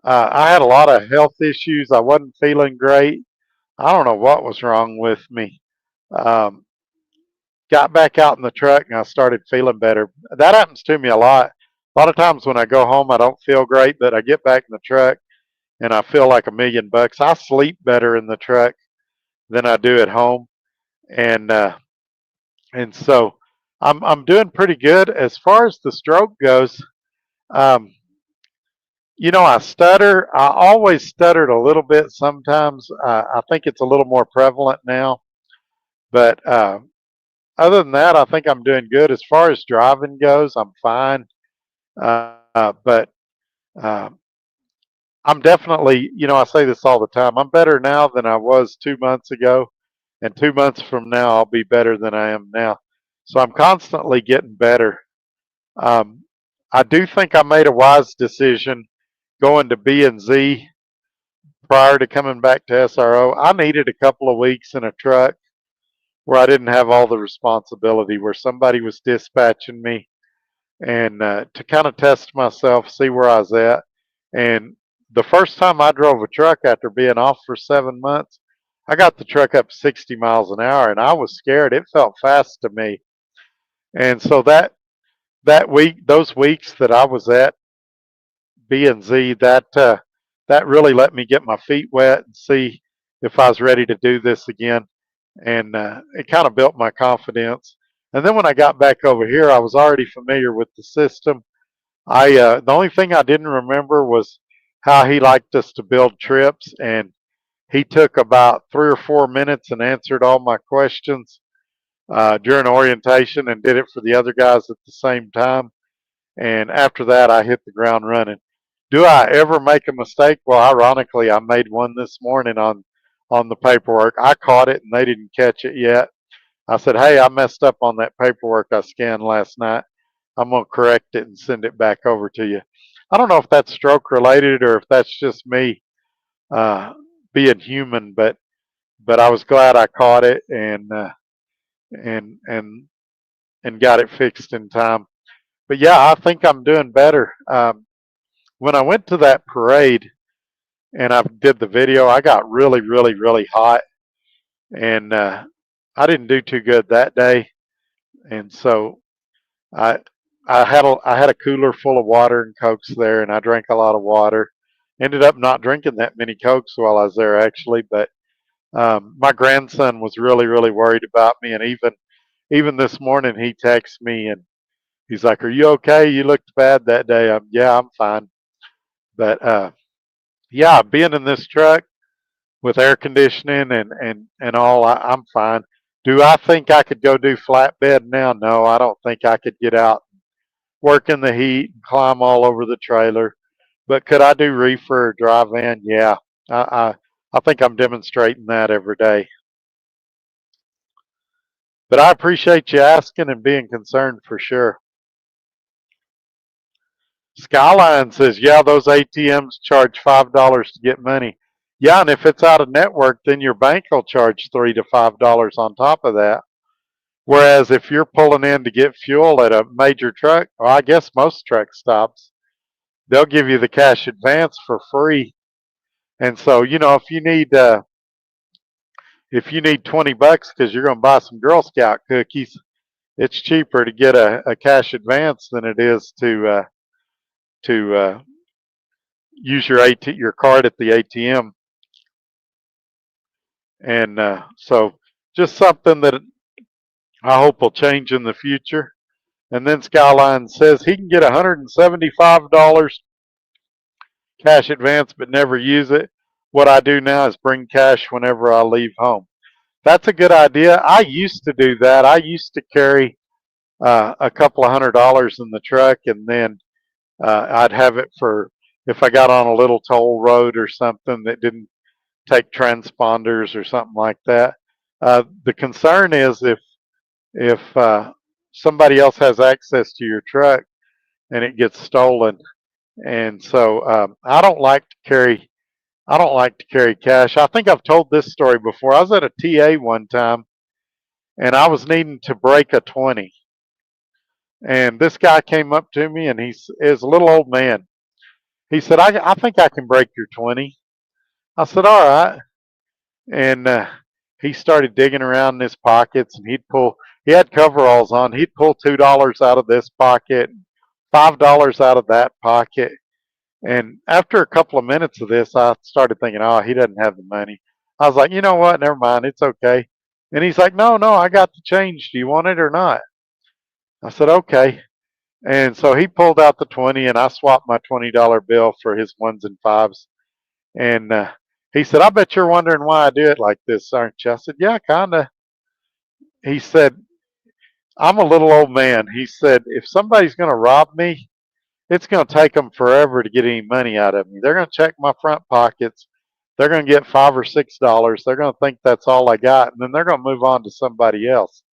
I had a lot of health issues. I wasn't feeling great. I don't know what was wrong with me. Um, got back out in the truck and I started feeling better. That happens to me a lot. A lot of times when I go home, I don't feel great, but I get back in the truck and I feel like $1,000,000. I sleep better in the truck than I do at home, and so I'm doing pretty good as far as the stroke goes. Um, I stutter. I always stuttered a little bit sometimes. I think it's a little more prevalent now, but other than that, I think I'm doing good. As far as driving goes, I'm fine. But uh, I'm definitely, I say this all the time. I'm better now than I was 2 months ago, and 2 months from now, I'll be better than I am now. So I'm constantly getting better. Um, I do think I made a wise decision going to B and Z prior to coming back to SRO. I needed a couple of weeks in a truck where I didn't have all the responsibility, where somebody was dispatching me, and to kind of test myself, see where I was at. And the first time I drove a truck after being off for 7 months, I got the truck up 60 miles an hour, and I was scared. It felt fast to me. And so that week, those weeks that I was at B and Z, that really let me get my feet wet and see if I was ready to do this again. And it kind of built my confidence. And then when I got back over here, I was already familiar with the system. The only thing I didn't remember was how he liked us to build trips, and he took about 3 or 4 minutes and answered all my questions during orientation, and did it for the other guys at the same time. And after that, I hit the ground running. Do I ever make a mistake? Well, ironically, I made one this morning on the paperwork. I caught it, and they didn't catch it yet. I said, "Hey, I messed up on that paperwork I scanned last night. I'm going to correct it and send it back over to you." I don't know if that's stroke related or if that's just me uh, being human, but I was glad I caught it and and and got it fixed in time. But yeah, I think I'm doing better. When I went to that parade and I did the video, I got really, really, really hot, and I didn't do too good that day. And so I I had a cooler full of water and cokes there, and I drank a lot of water. Ended up not drinking that many cokes while I was there actually, but my grandson was really, really worried about me, and even this morning he texted me and he's like, "Are you okay? You looked bad that day." Yeah, I'm fine. But yeah, being in this truck with air conditioning and all, I'm fine. Do I think I could go do flatbed now? No, I don't think I could get out, work in the heat, and climb all over the trailer. But could I do reefer or dry van? Yeah, I I, I think I'm demonstrating that every day. But I appreciate you asking and being concerned for sure. Skyline says, yeah, those ATMs charge $5 to get money. Yeah, and if it's out of network, then your bank will charge $3 to $5 on top of that. Whereas if you're pulling in to get fuel at a major truck, or I guess most truck stops, they'll give you the cash advance for free. And so, if you need $20 because you're going to buy some Girl Scout cookies, it's cheaper to get a cash advance than it is to use your card at the ATM. And so, just something that I hope will change in the future. And then Skyline says he can get $175 cash advance but never use it. What I do now is bring cash whenever I leave home. That's a good idea. I used to do that. I used to carry a couple of $100 in the truck, and then I'd have it for if I got on a little toll road or something that didn't take transponders or something like that. The concern is if somebody else has access to your truck and it gets stolen, and so I don't like to carry cash. I think I've told this story before. I was at a TA one time, and I was needing to break a 20, and this guy came up to me, and is a little old man. He said, I think I can break your 20. I said, all right. And he started digging around in his pockets, and he had coveralls on. He'd pull $2 out of this pocket, $5 out of that pocket. And after a couple of minutes of this, I started thinking, oh, he doesn't have the money. I was like, you know what? Never mind. It's okay. And he's like, no, no, I got the change. Do you want it or not? I said, okay. And so he pulled out the 20, and I swapped my $20 bill for his ones and fives. And he said, I bet you're wondering why I do it like this, aren't you? I said, yeah, kind of. He said, I'm a little old man. He said, if somebody's going to rob me, it's going to take them forever to get any money out of me. They're going to check my front pockets. They're going to get $5 or $6. They're going to think that's all I got, and then they're going to move on to somebody else.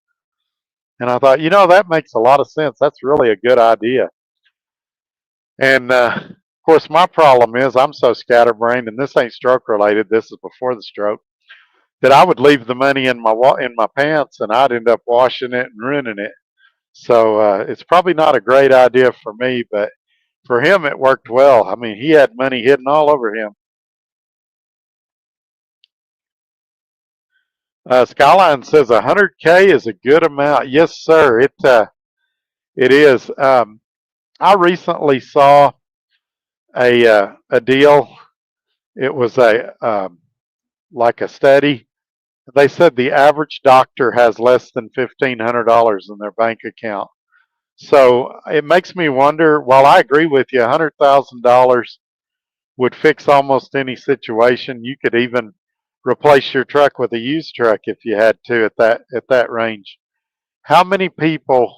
And I thought, that makes a lot of sense. That's really a good idea. And of course, my problem is I'm so scatterbrained, and this ain't stroke related. This is before the stroke. That I would leave the money in my pants, and I'd end up washing it and ruining it. So it's probably not a great idea for me, but for him it worked well. I mean, he had money hidden all over him. Skyline says 100K is a good amount. Yes, sir. It is. I recently saw a deal. It was like a study. They said the average doctor has less than $1,500 in their bank account. So it makes me wonder. While I agree with you, $100,000 would fix almost any situation. You could even replace your truck with a used truck if you had to at that range. How many people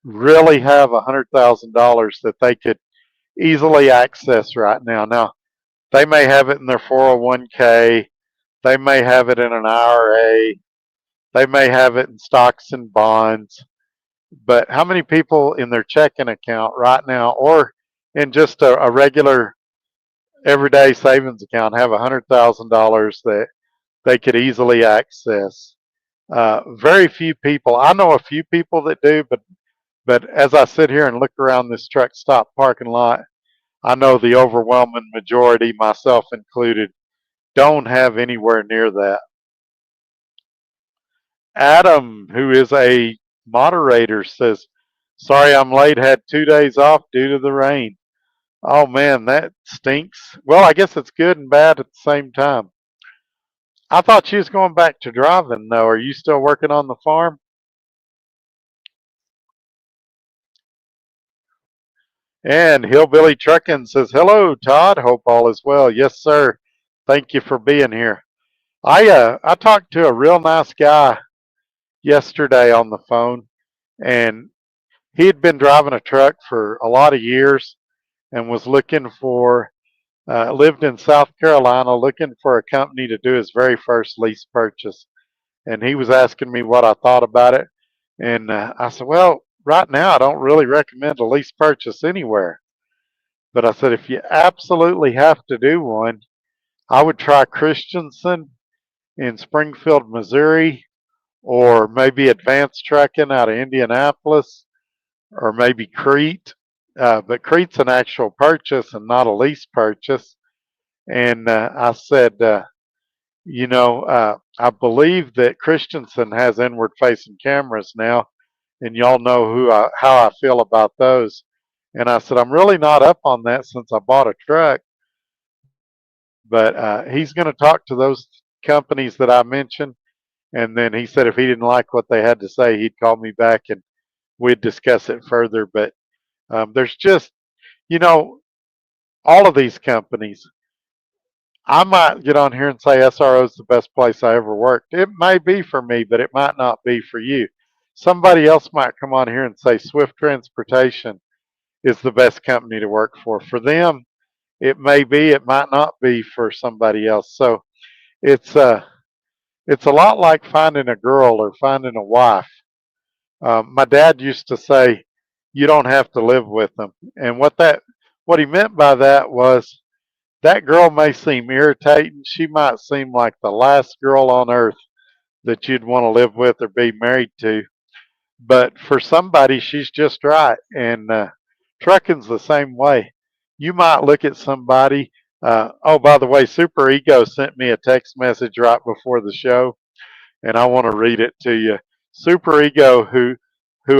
really have $100,000 that they could easily access right now? Now, they may have it in their 401k. They may have it in an IRA. They may have it in stocks and bonds. But how many people in their checking account right now, or in just a regular everyday savings account, have $100,000 that they could easily access? Very few people. I know a few people that do, but as I sit here and look around this truck stop parking lot, I know the overwhelming majority, myself included, don't have anywhere near that. Adam, who is a moderator, says, sorry I'm late, had 2 days off due to the rain. Oh man, that stinks. Well, I guess it's good and bad at the same time. I thought you was going back to driving though. Are you still working on the farm? And Hillbilly Truckin' says, hello, Todd. Hope all is well. Yes, sir. Thank you for being here. I talked to a real nice guy yesterday on the phone, and he had been driving a truck for a lot of years and was looking for, lived in South Carolina, looking for a company to do his very first lease purchase. And he was asking me what I thought about it. And I said, well, right now I don't really recommend a lease purchase anywhere. But I said, if you absolutely have to do one, I would try Christensen in Springfield, Missouri, or maybe Advanced Trucking out of Indianapolis, or maybe Crete. But Crete's an actual purchase and not a lease purchase. And I said, I believe that Christensen has inward-facing cameras now, and y'all know how I feel about those. And I said, I'm really not up on that since I bought a truck, but he's going to talk to those companies that I mentioned, and then he said if he didn't like what they had to say, he'd call me back and we'd discuss it further. But there's just, you know, all of these companies. I might get on here and say SRO is the best place I ever worked. It may be for me, but it might not be for you. Somebody else might come on here and say Swift Transportation is the best company to work for. For them, it may be, it might not be for somebody else. So it's it's a lot like finding a girl or finding a wife. My dad used to say, "You don't have to live with them," and what he meant by that was that girl may seem irritating. She might seem like the last girl on earth that you'd want to live with or be married to, but for somebody, she's just right. And trucking's the same way. You might look at somebody. Oh, by the way, Super Ego sent me a text message right before the show, and I want to read it to you. Super Ego, who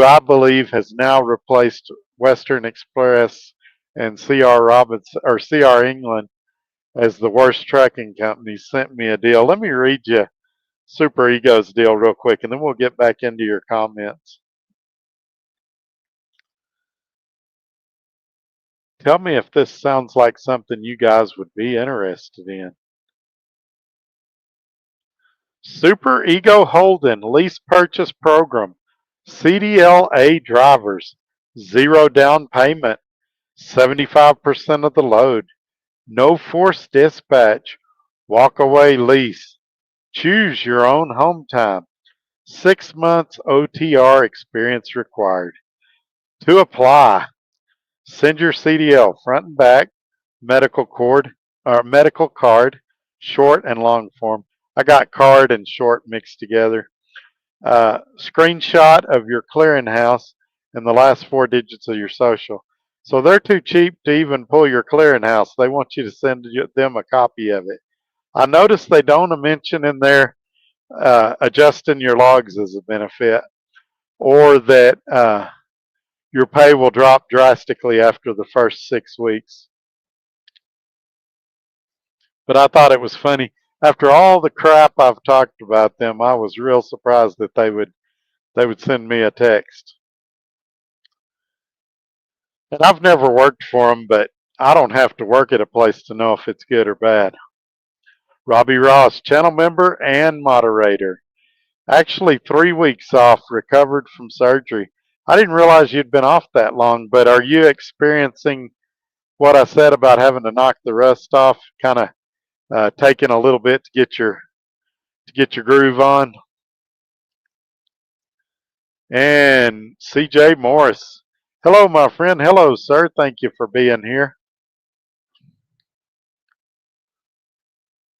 I believe has now replaced Western Express and CR Robinson or CR England as the worst trucking company, sent me a deal. Let me read you Super Ego's deal real quick, and then we'll get back into your comments. Tell me if this sounds like something you guys would be interested in. Super Ego Holden Lease Purchase Program. CDLA drivers. Zero down payment. 75% of the load. No forced dispatch. Walk away lease. Choose your own home time. 6 months OTR experience required. To apply, send your CDL front and back, medical card, short and long form. I got card and short mixed together. Screenshot of your clearinghouse and the last 4 digits of your social. So they're too cheap to even pull your clearinghouse. They want you to send them a copy of it. I noticed they don't mention in there adjusting your logs as a benefit, or that your pay will drop drastically after the first 6 weeks. But I thought it was funny. After all the crap I've talked about them, I was real surprised that they would send me a text. And I've never worked for them, but I don't have to work at a place to know if it's good or bad. Robbie Ross, channel member and moderator. Actually, 3 weeks off, recovered from surgery. I didn't realize you'd been off that long, but are you experiencing what I said about having to knock the rust off, kind of taking a little bit to get your groove on? And CJ Morris. Hello, my friend. Hello, sir. Thank you for being here.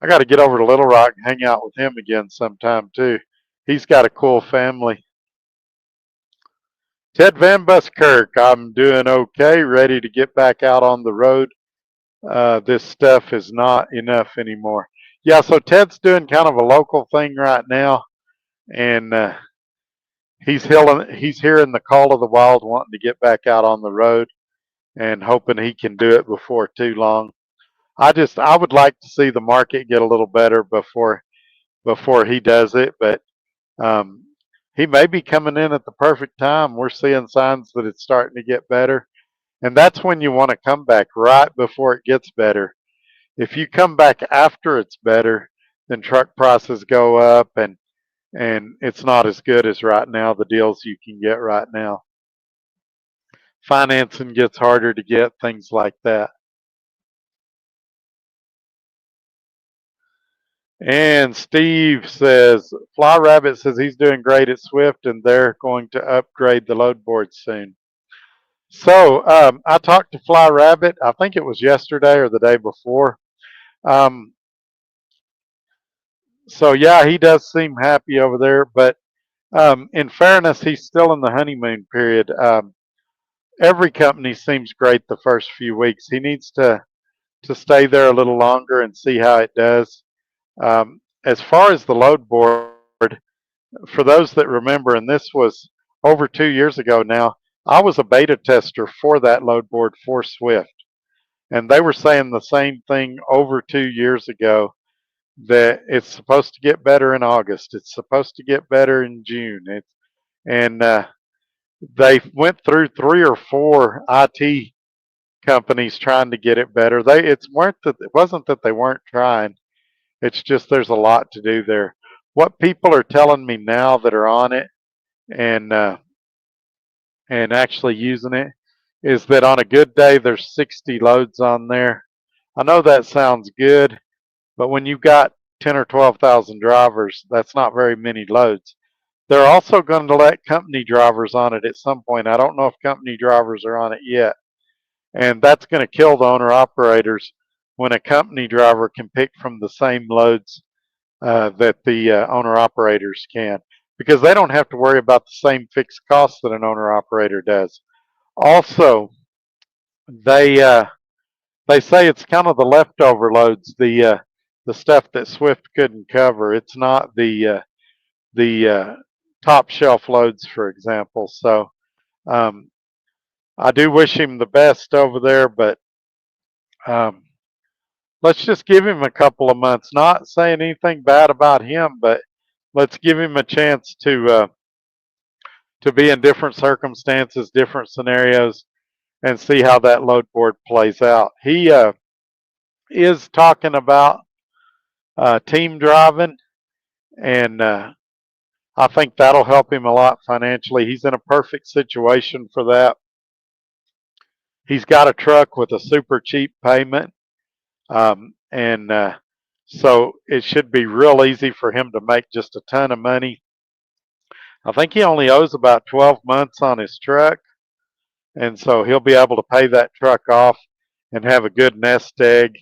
I got to get over to Little Rock and hang out with him again sometime, too. He's got a cool family. Ted Van Buskirk, I'm doing okay, ready to get back out on the road. This stuff is not enough anymore. Yeah, so Ted's doing kind of a local thing right now, and he's hearing the call of the wild, wanting to get back out on the road, and hoping he can do it before too long. I would like to see the market get a little better before he does it, but um, he may be coming in at the perfect time. We're seeing signs that it's starting to get better, and that's when you want to come back, right before it gets better. If you come back after it's better, then truck prices go up, and it's not as good as right now, the deals you can get right now. Financing gets harder to get, things like that. And Steve says, Fly Rabbit says he's doing great at Swift and they're going to upgrade the load board soon. So I talked to Fly Rabbit, I think it was yesterday or the day before. So yeah, he does seem happy over there, but in fairness, he's still in the honeymoon period. Every company seems great the first few weeks. He needs to stay there a little longer and see how it does. As far as the load board, for those that remember, and this was over 2 years ago now, I was a beta tester for that load board for Swift. And they were saying the same thing over 2 years ago, that it's supposed to get better in August. It's supposed to get better in June. And they went through 3 or 4 IT companies trying to get it better. It wasn't that they weren't trying. It's just there's a lot to do there. What people are telling me now that are on it and actually using it is that on a good day there's 60 loads on there. I know that sounds good, but when you've got 10 or 12,000 drivers, that's not very many loads. They're also going to let company drivers on it at some point. I don't know if company drivers are on it yet. And that's going to kill the owner operators when a company driver can pick from the same loads that the owner operators can, because they don't have to worry about the same fixed costs that an owner operator does. Also, they they say it's kind of the leftover loads, the stuff that Swift couldn't cover. It's not the top shelf loads, for example. So um, I do wish him the best over there, but um, let's just give him a couple of months. Not saying anything bad about him, but let's give him a chance to be in different circumstances, different scenarios, and see how that load board plays out. He is talking about team driving, and I think that'll help him a lot financially. He's in a perfect situation for that. He's got a truck with a super cheap payment, and so it should be real easy for him to make just a ton of money. I think he only owes about 12 months on his truck, and so he'll be able to pay that truck off and have a good nest egg,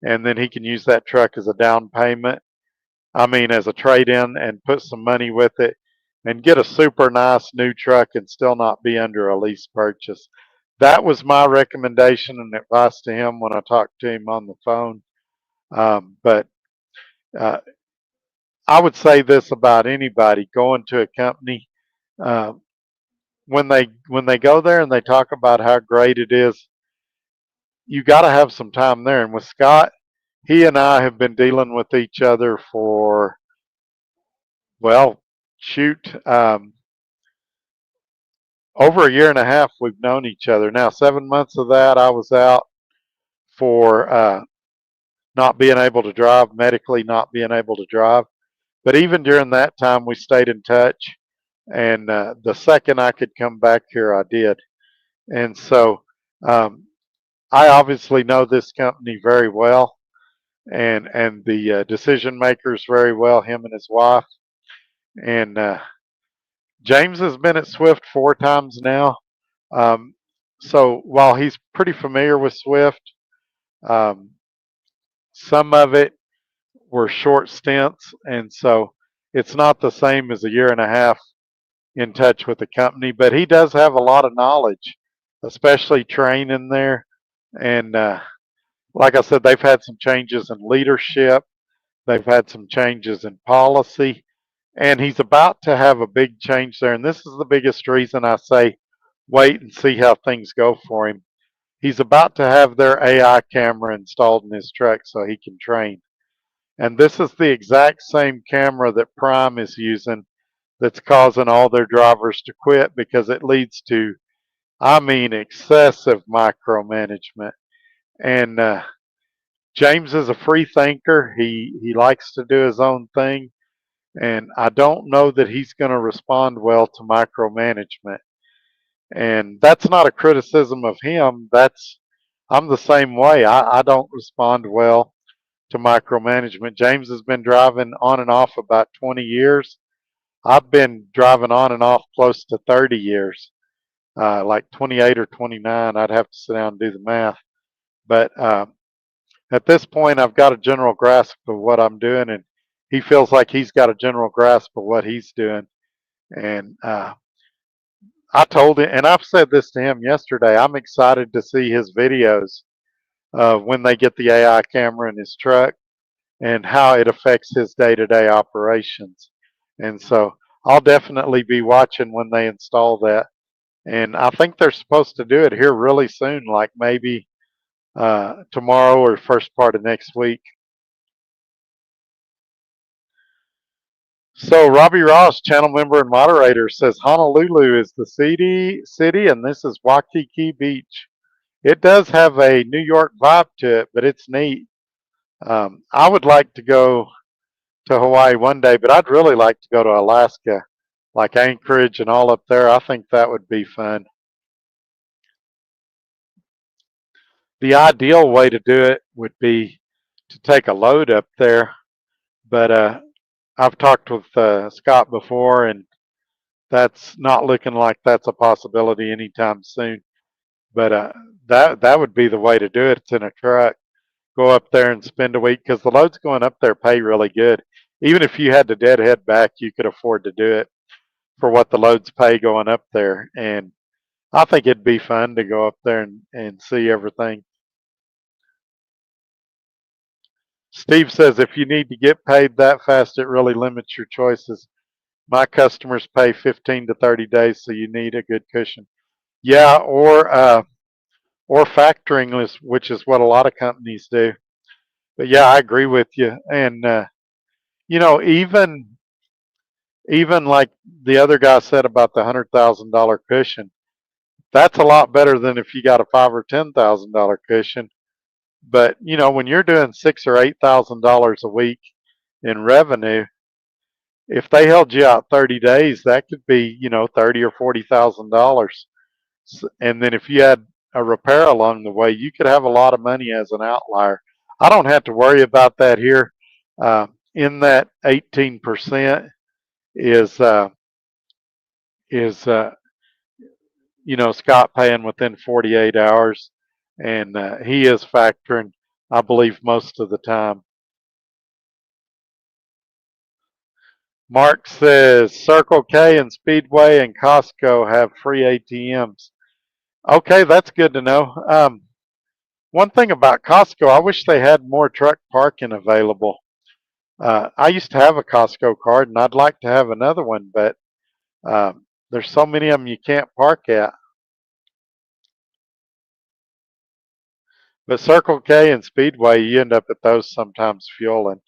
and then he can use that truck as a down payment. I mean, as a trade-in, and put some money with it and get a super nice new truck and still not be under a lease purchase. That was my recommendation and advice to him when I talked to him on the phone. But uh, I would say this about anybody going to a company. Uh, when they go there and they talk about how great it is, you got to have some time there. And with Scott, he and I have been dealing with each other for, well, shoot, over a year and a half. We've known each other now. 7 months of that I was out for not being able to drive, medically not being able to drive. But even during that time, we stayed in touch. And the second I could come back here, I did. And so um, I obviously know this company very well, and the decision makers very well, him and his wife. And James has been at Swift 4 times now. Um, so while he's pretty familiar with Swift, um, some of it were short stints, and so it's not the same as a year and a half in touch with the company. But he does have a lot of knowledge, especially training there. And like I said, they've had some changes in leadership. They've had some changes in policy, and he's about to have a big change there. And this is the biggest reason I say wait and see how things go for him. He's about to have their AI camera installed in his truck so he can train. And this is the exact same camera that Prime is using that's causing all their drivers to quit because it leads to, I mean, excessive micromanagement. And James is a free thinker. He likes to do his own thing, and I don't know that he's going to respond well to micromanagement. And that's not a criticism of him. I'm the same way. I don't respond well to micromanagement. James has been driving on and off about 20 years. I've been driving on and off close to 30 years, like 28 or 29. I'd have to sit down and do the math. But at this point, I've got a general grasp of what I'm doing, and he feels like he's got a general grasp of what he's doing. And I told him, and I've said this to him yesterday, I'm excited to see his videos when they get the AI camera in his truck and how it affects his day-to-day operations. And so I'll definitely be watching when they install that. And I think they're supposed to do it here really soon, like maybe tomorrow or first part of next week. So Robbie Ross, channel member and moderator, says Honolulu is the city, and this is Waikiki Beach. It does have a New York vibe to it, but it's neat. I would like to go to Hawaii one day, but I'd really like to go to Alaska, like Anchorage and all up there. I think that would be fun. The ideal way to do it would be to take a load up there, but I've talked with Scott before, and that's not looking like that's a possibility anytime soon. But that would be the way to do it. It's in a truck. Go up there and spend a week because the loads going up there pay really good. Even if you had to deadhead back, you could afford to do it for what the loads pay going up there. And I think it'd be fun to go up there and see everything. Steve says if you need to get paid that fast, it really limits your choices. My customers pay 15 to 30 days, so you need a good cushion. Yeah, or factoring, which is what a lot of companies do. But yeah, I agree with you. And you know, even like the other guy said about the $100,000 cushion, that's a lot better than if you got a $5,000 or $10,000 cushion. But you know, when you're doing $6,000 or $8,000 a week in revenue, if they held you out 30 days, that could be, you know, $30,000 or $40,000. And then if you had a repair along the way, you could have a lot of money as an outlier. I don't have to worry about that here. In that 18% is is you know, Scott paying within 48 hours, and he is factoring, I believe, most of the time. Mark says Circle K and Speedway and Costco have free ATMs. Okay, that's good to know. One thing about Costco, I wish they had more truck parking available. I used to have a Costco card, and I'd like to have another one, but there's so many of them you can't park at. But Circle K and Speedway, you end up at those sometimes fueling.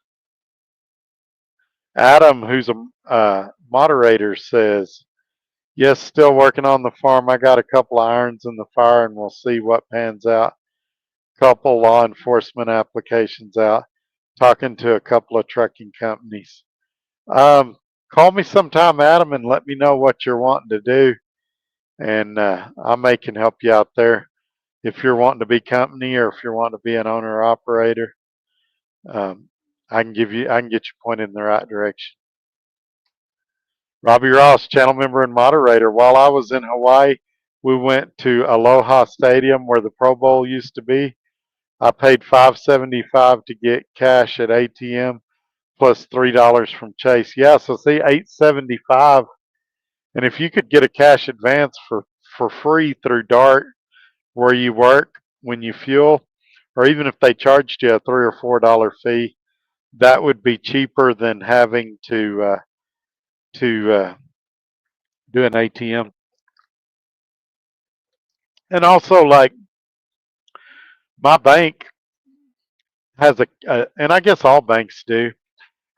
Adam, who's a moderator, says, yes, still working on the farm. I got a couple of irons in the fire, and we'll see what pans out. Couple law enforcement applications out. Talking to a couple of trucking companies. Call me sometime, Adam, and let me know what you're wanting to do, and I may can help you out there if you're wanting to be company or if you're wanting to be an owner or operator. I can get you pointed in the right direction. Robbie Ross, channel member and moderator. While I was in Hawaii, we went to Aloha Stadium where the Pro Bowl used to be. I paid $5.75 to get cash at ATM plus $3 from Chase. Yeah, so see, $8.75, and if you could get a cash advance for free through Dart where you work when you fuel, or even if they charged you a $3 or $4 fee, that would be cheaper than having to do an ATM. And also, like my bank has and I guess all banks do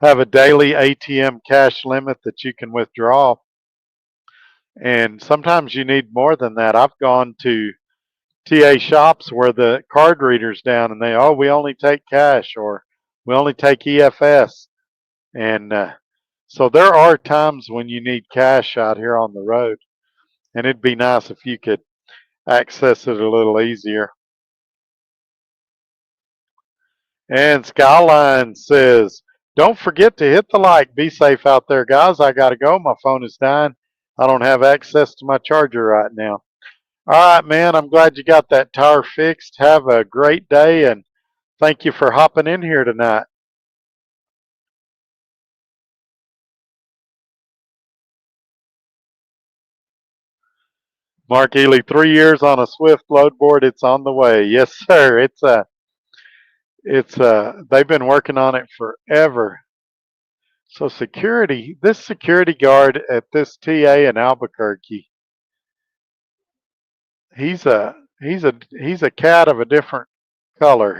have a daily ATM cash limit that you can withdraw. And sometimes you need more than that. I've gone to TA shops where the card reader's down and we only take cash or we only take EFS. And so there are times when you need cash out here on the road. And it'd be nice if you could access it a little easier. And Skyline says, don't forget to hit the like. Be safe out there, guys. I got to go. My phone is dying. I don't have access to my charger right now. All right, man. I'm glad you got that tire fixed. Have a great day, and thank you for hopping in here tonight. Mark Ely, 3 years on a Swift load board. It's on the way. Yes, sir. They've been working on it forever. So this security guard at this TA in Albuquerque, he's a cat of a different color.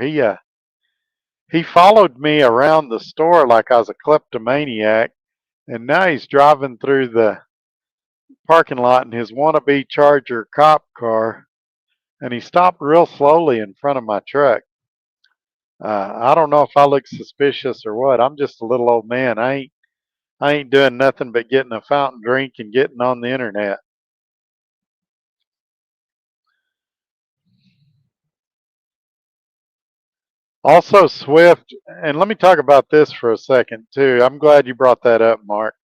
He followed me around the store like I was a kleptomaniac, and now he's driving through the parking lot in his wannabe Charger cop car, and he stopped real slowly in front of my truck. I don't know if I look suspicious or what. I'm just a little old man. I ain't doing nothing but getting a fountain drink and getting on the internet. Also, Swift, and let me talk about this for a second too. I'm glad you brought that up, Mark.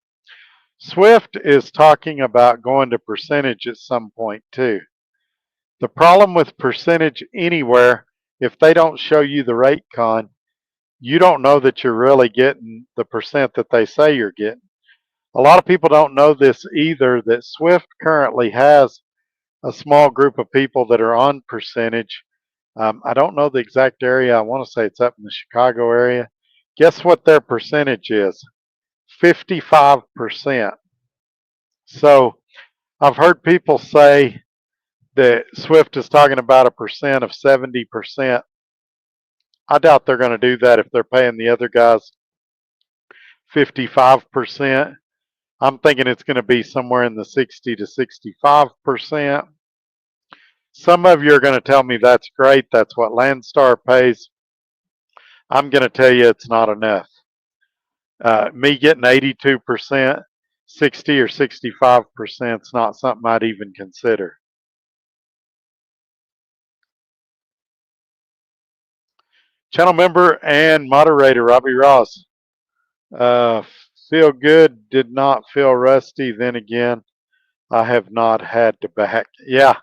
Swift is talking about going to percentage at some point too. The problem with percentage anywhere, if they don't show you the rate con, you don't know that you're really getting the percent that they say you're getting. A lot of people don't know this either, that Swift currently has a small group of people that are on percentage. I don't know the exact area. I want to say it's up in the Chicago area. Guess what their percentage is? 55%. So I've heard people say that Swift is talking about a percent of 70%. I doubt they're going to do that if they're paying the other guys 55%. I'm thinking it's going to be somewhere in the 60 to 65%. Some of you are going to tell me that's great. That's what Landstar pays. I'm going to tell you it's not enough. Me getting 82%, 60 or 65% is not something I'd even consider. Channel member and moderator Robbie Ross. Feel good, did not feel rusty. Then again, I have not had to back. Yeah.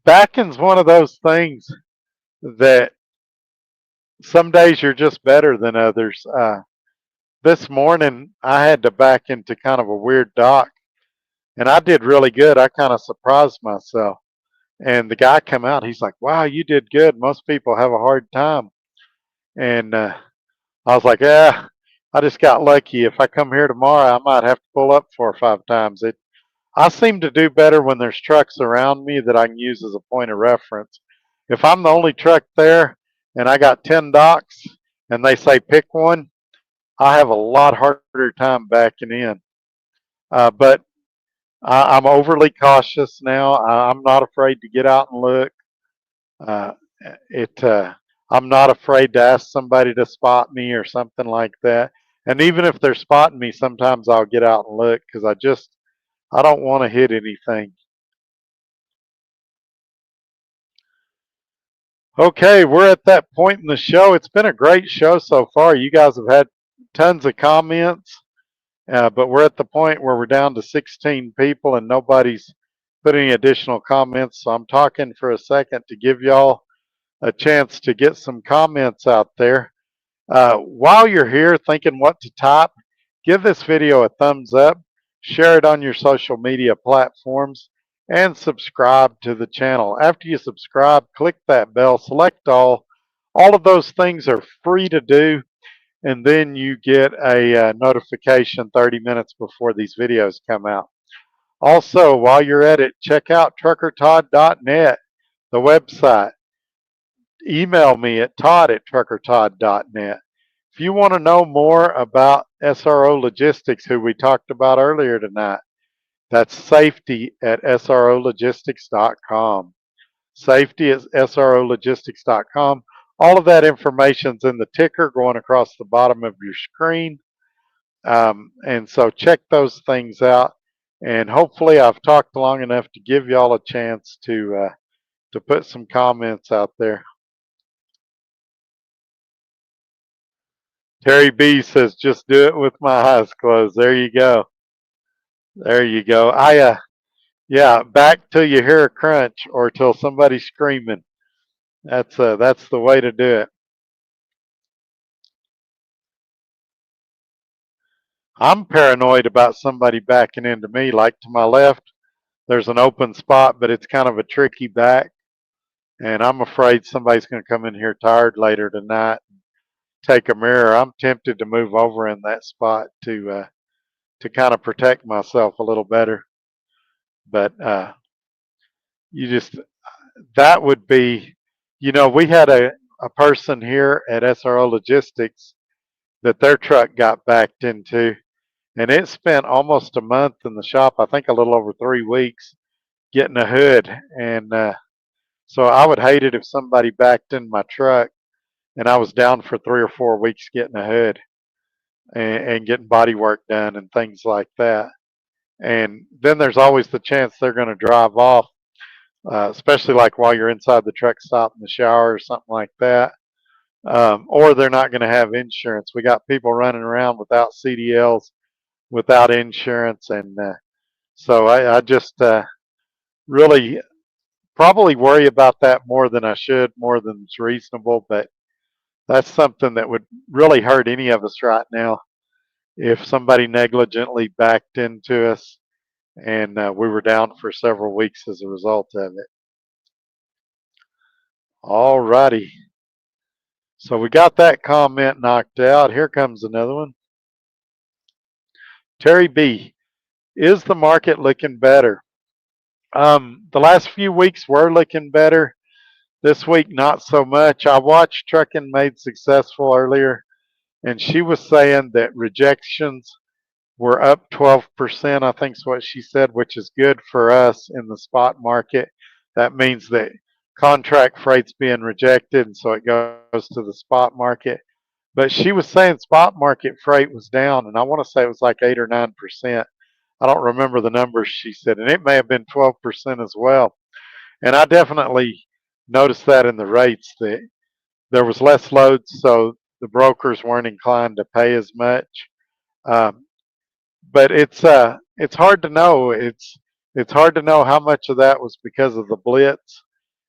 Backing's one of those things that some days you're just better than others. This morning, I had to back into kind of a weird dock, and I did really good. I kind of surprised myself. And the guy come out, he's like, wow, you did good. Most people have a hard time. And I was like, yeah, I just got lucky. If I come here tomorrow, I might have to pull up 4 or 5 times. I seem to do better when there's trucks around me that I can use as a point of reference. If I'm the only truck there and I got 10 docks and they say pick one, I have a lot harder time backing in. But I'm overly cautious now. I'm not afraid to get out and look. Uh, I'm not afraid to ask somebody to spot me or something like that. And even if they're spotting me, sometimes I'll get out and look because I don't want to hit anything. Okay, we're at that point in the show. It's been a great show so far. You guys have had tons of comments, but we're at the point where we're down to 16 people and nobody's put any additional comments. So I'm talking for a second to give y'all a chance to get some comments out there. While you're here thinking what to type, give this video a thumbs up, share it on your social media platforms, and subscribe to the channel. After you subscribe, click that bell, select all. All of those things are free to do, and then you get a notification 30 minutes before these videos come out. Also, while you're at it, check out truckertodd.net, the website. Email me at todd@truckertodd.net. If you want to know more about SRO Logistics, who we talked about earlier tonight, that's safety at srologistics.com. Safety at srologistics.com. All of that information's in the ticker going across the bottom of your screen. And so check those things out. And hopefully I've talked long enough to give y'all a chance to put some comments out there. Terry B says, just do it with my eyes closed. There you go. There you go. Yeah, back till you hear a crunch or till somebody's screaming. That's the way to do it. I'm paranoid about somebody backing into me. Like to my left, there's an open spot, but it's kind of a tricky back. And I'm afraid somebody's going to come in here tired later tonight and take a mirror. I'm tempted to move over in that spot to kind of protect myself a little better. But that would be, we had a person here at SRO Logistics that their truck got backed into, and it spent almost a month in the shop, I think a little over 3 weeks, getting a hood. And so I would hate it if somebody backed in my truck and I was down for 3 or 4 weeks getting a hood and getting body work done and things like that. And then there's always the chance they're going to drive off, especially like while you're inside the truck stop in the shower or something like that. Or they're not going to have insurance. We got people running around without CDLs, without insurance, and so I just really probably worry about that more than I should, more than it's reasonable. But that's something that would really hurt any of us right now if somebody negligently backed into us and we were down for several weeks as a result of it. All righty. So we got that comment knocked out. Here comes another one. Terry B, is the market looking better? The last few weeks were looking better. This week, not so much. I watched Trucking Made Successful earlier, and she was saying that rejections were up 12%, I think is what she said, which is good for us in the spot market. That means that contract freight's being rejected, and so it goes to the spot market. But she was saying spot market freight was down, and I want to say it was like 8 or 9%. I don't remember the numbers she said, and it may have been 12% as well. And I definitely noticed that in the rates that there was less loads, so the brokers weren't inclined to pay as much. Um, but it's hard to know. It's hard to know how much of that was because of the blitz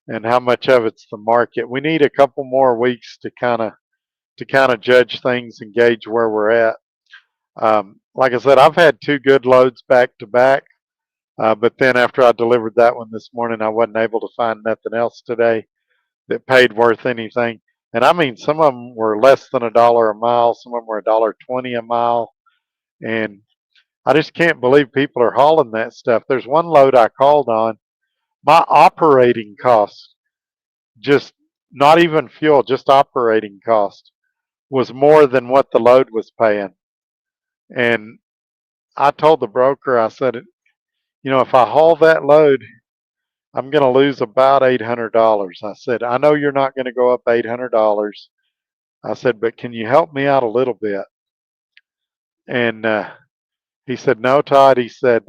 and how much of it's the market. We need a couple more weeks to kind of judge things and gauge where we're at. Like I said, I've had two good loads back to back, but then after I delivered that one this morning, I wasn't able to find nothing else today that paid worth anything. And I mean, some of them were less than $1 a mile. Some of them were $1.20 a mile. And I just can't believe people are hauling that stuff. There's one load I called on. My operating cost, just not even fuel, just operating cost, was more than what the load was paying. And I told the broker, I said, if I haul that load, I'm going to lose about $800. I said, I know you're not going to go up $800. I said, but can you help me out a little bit? And he said, no, Todd. He said,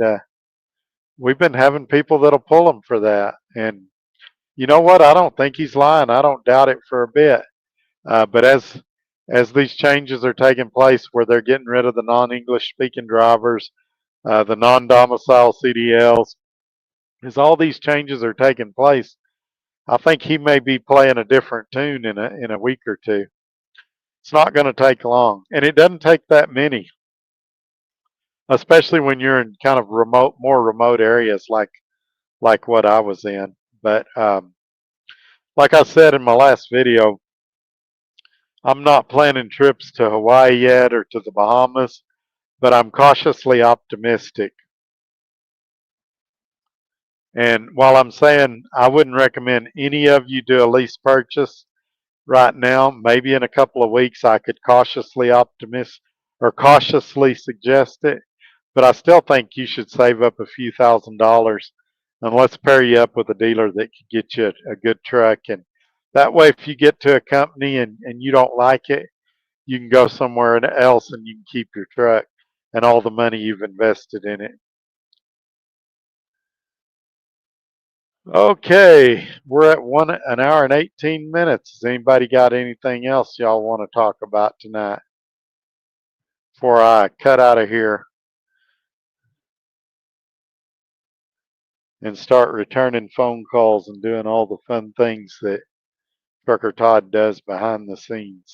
we've been having people that'll pull them for that. And you know what? I don't think he's lying. I don't doubt it for a bit. But as these changes are taking place where they're getting rid of the non-English speaking drivers, the non-domicile CDLs, as all these changes are taking place, I think he may be playing a different tune in a week or two. It's not going to take long, and it doesn't take that many, especially when you're in kind of more remote areas like what I was in. But like I said in my last video, I'm not planning trips to Hawaii yet or to the Bahamas, but I'm cautiously optimistic. And while I'm saying I wouldn't recommend any of you do a lease purchase right now, maybe in a couple of weeks I could cautiously suggest it, but I still think you should save up a few $1,000s and let's pair you up with a dealer that can get you a good truck. And that way, if you get to a company and you don't like it, you can go somewhere else and you can keep your truck and all the money you've invested in it. Okay, we're at an hour and 18 minutes. Has anybody got anything else y'all want to talk about tonight before I cut out of here and start returning phone calls and doing all the fun things that Trucker Todd does behind the scenes?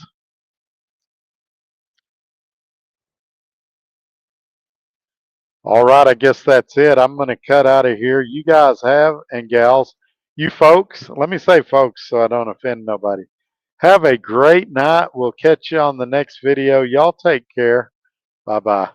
All right, I guess that's it. I'm going to cut out of here. You guys and gals, you folks, let me say folks so I don't offend nobody. Have a great night. We'll catch you on the next video. Y'all take care. Bye-bye.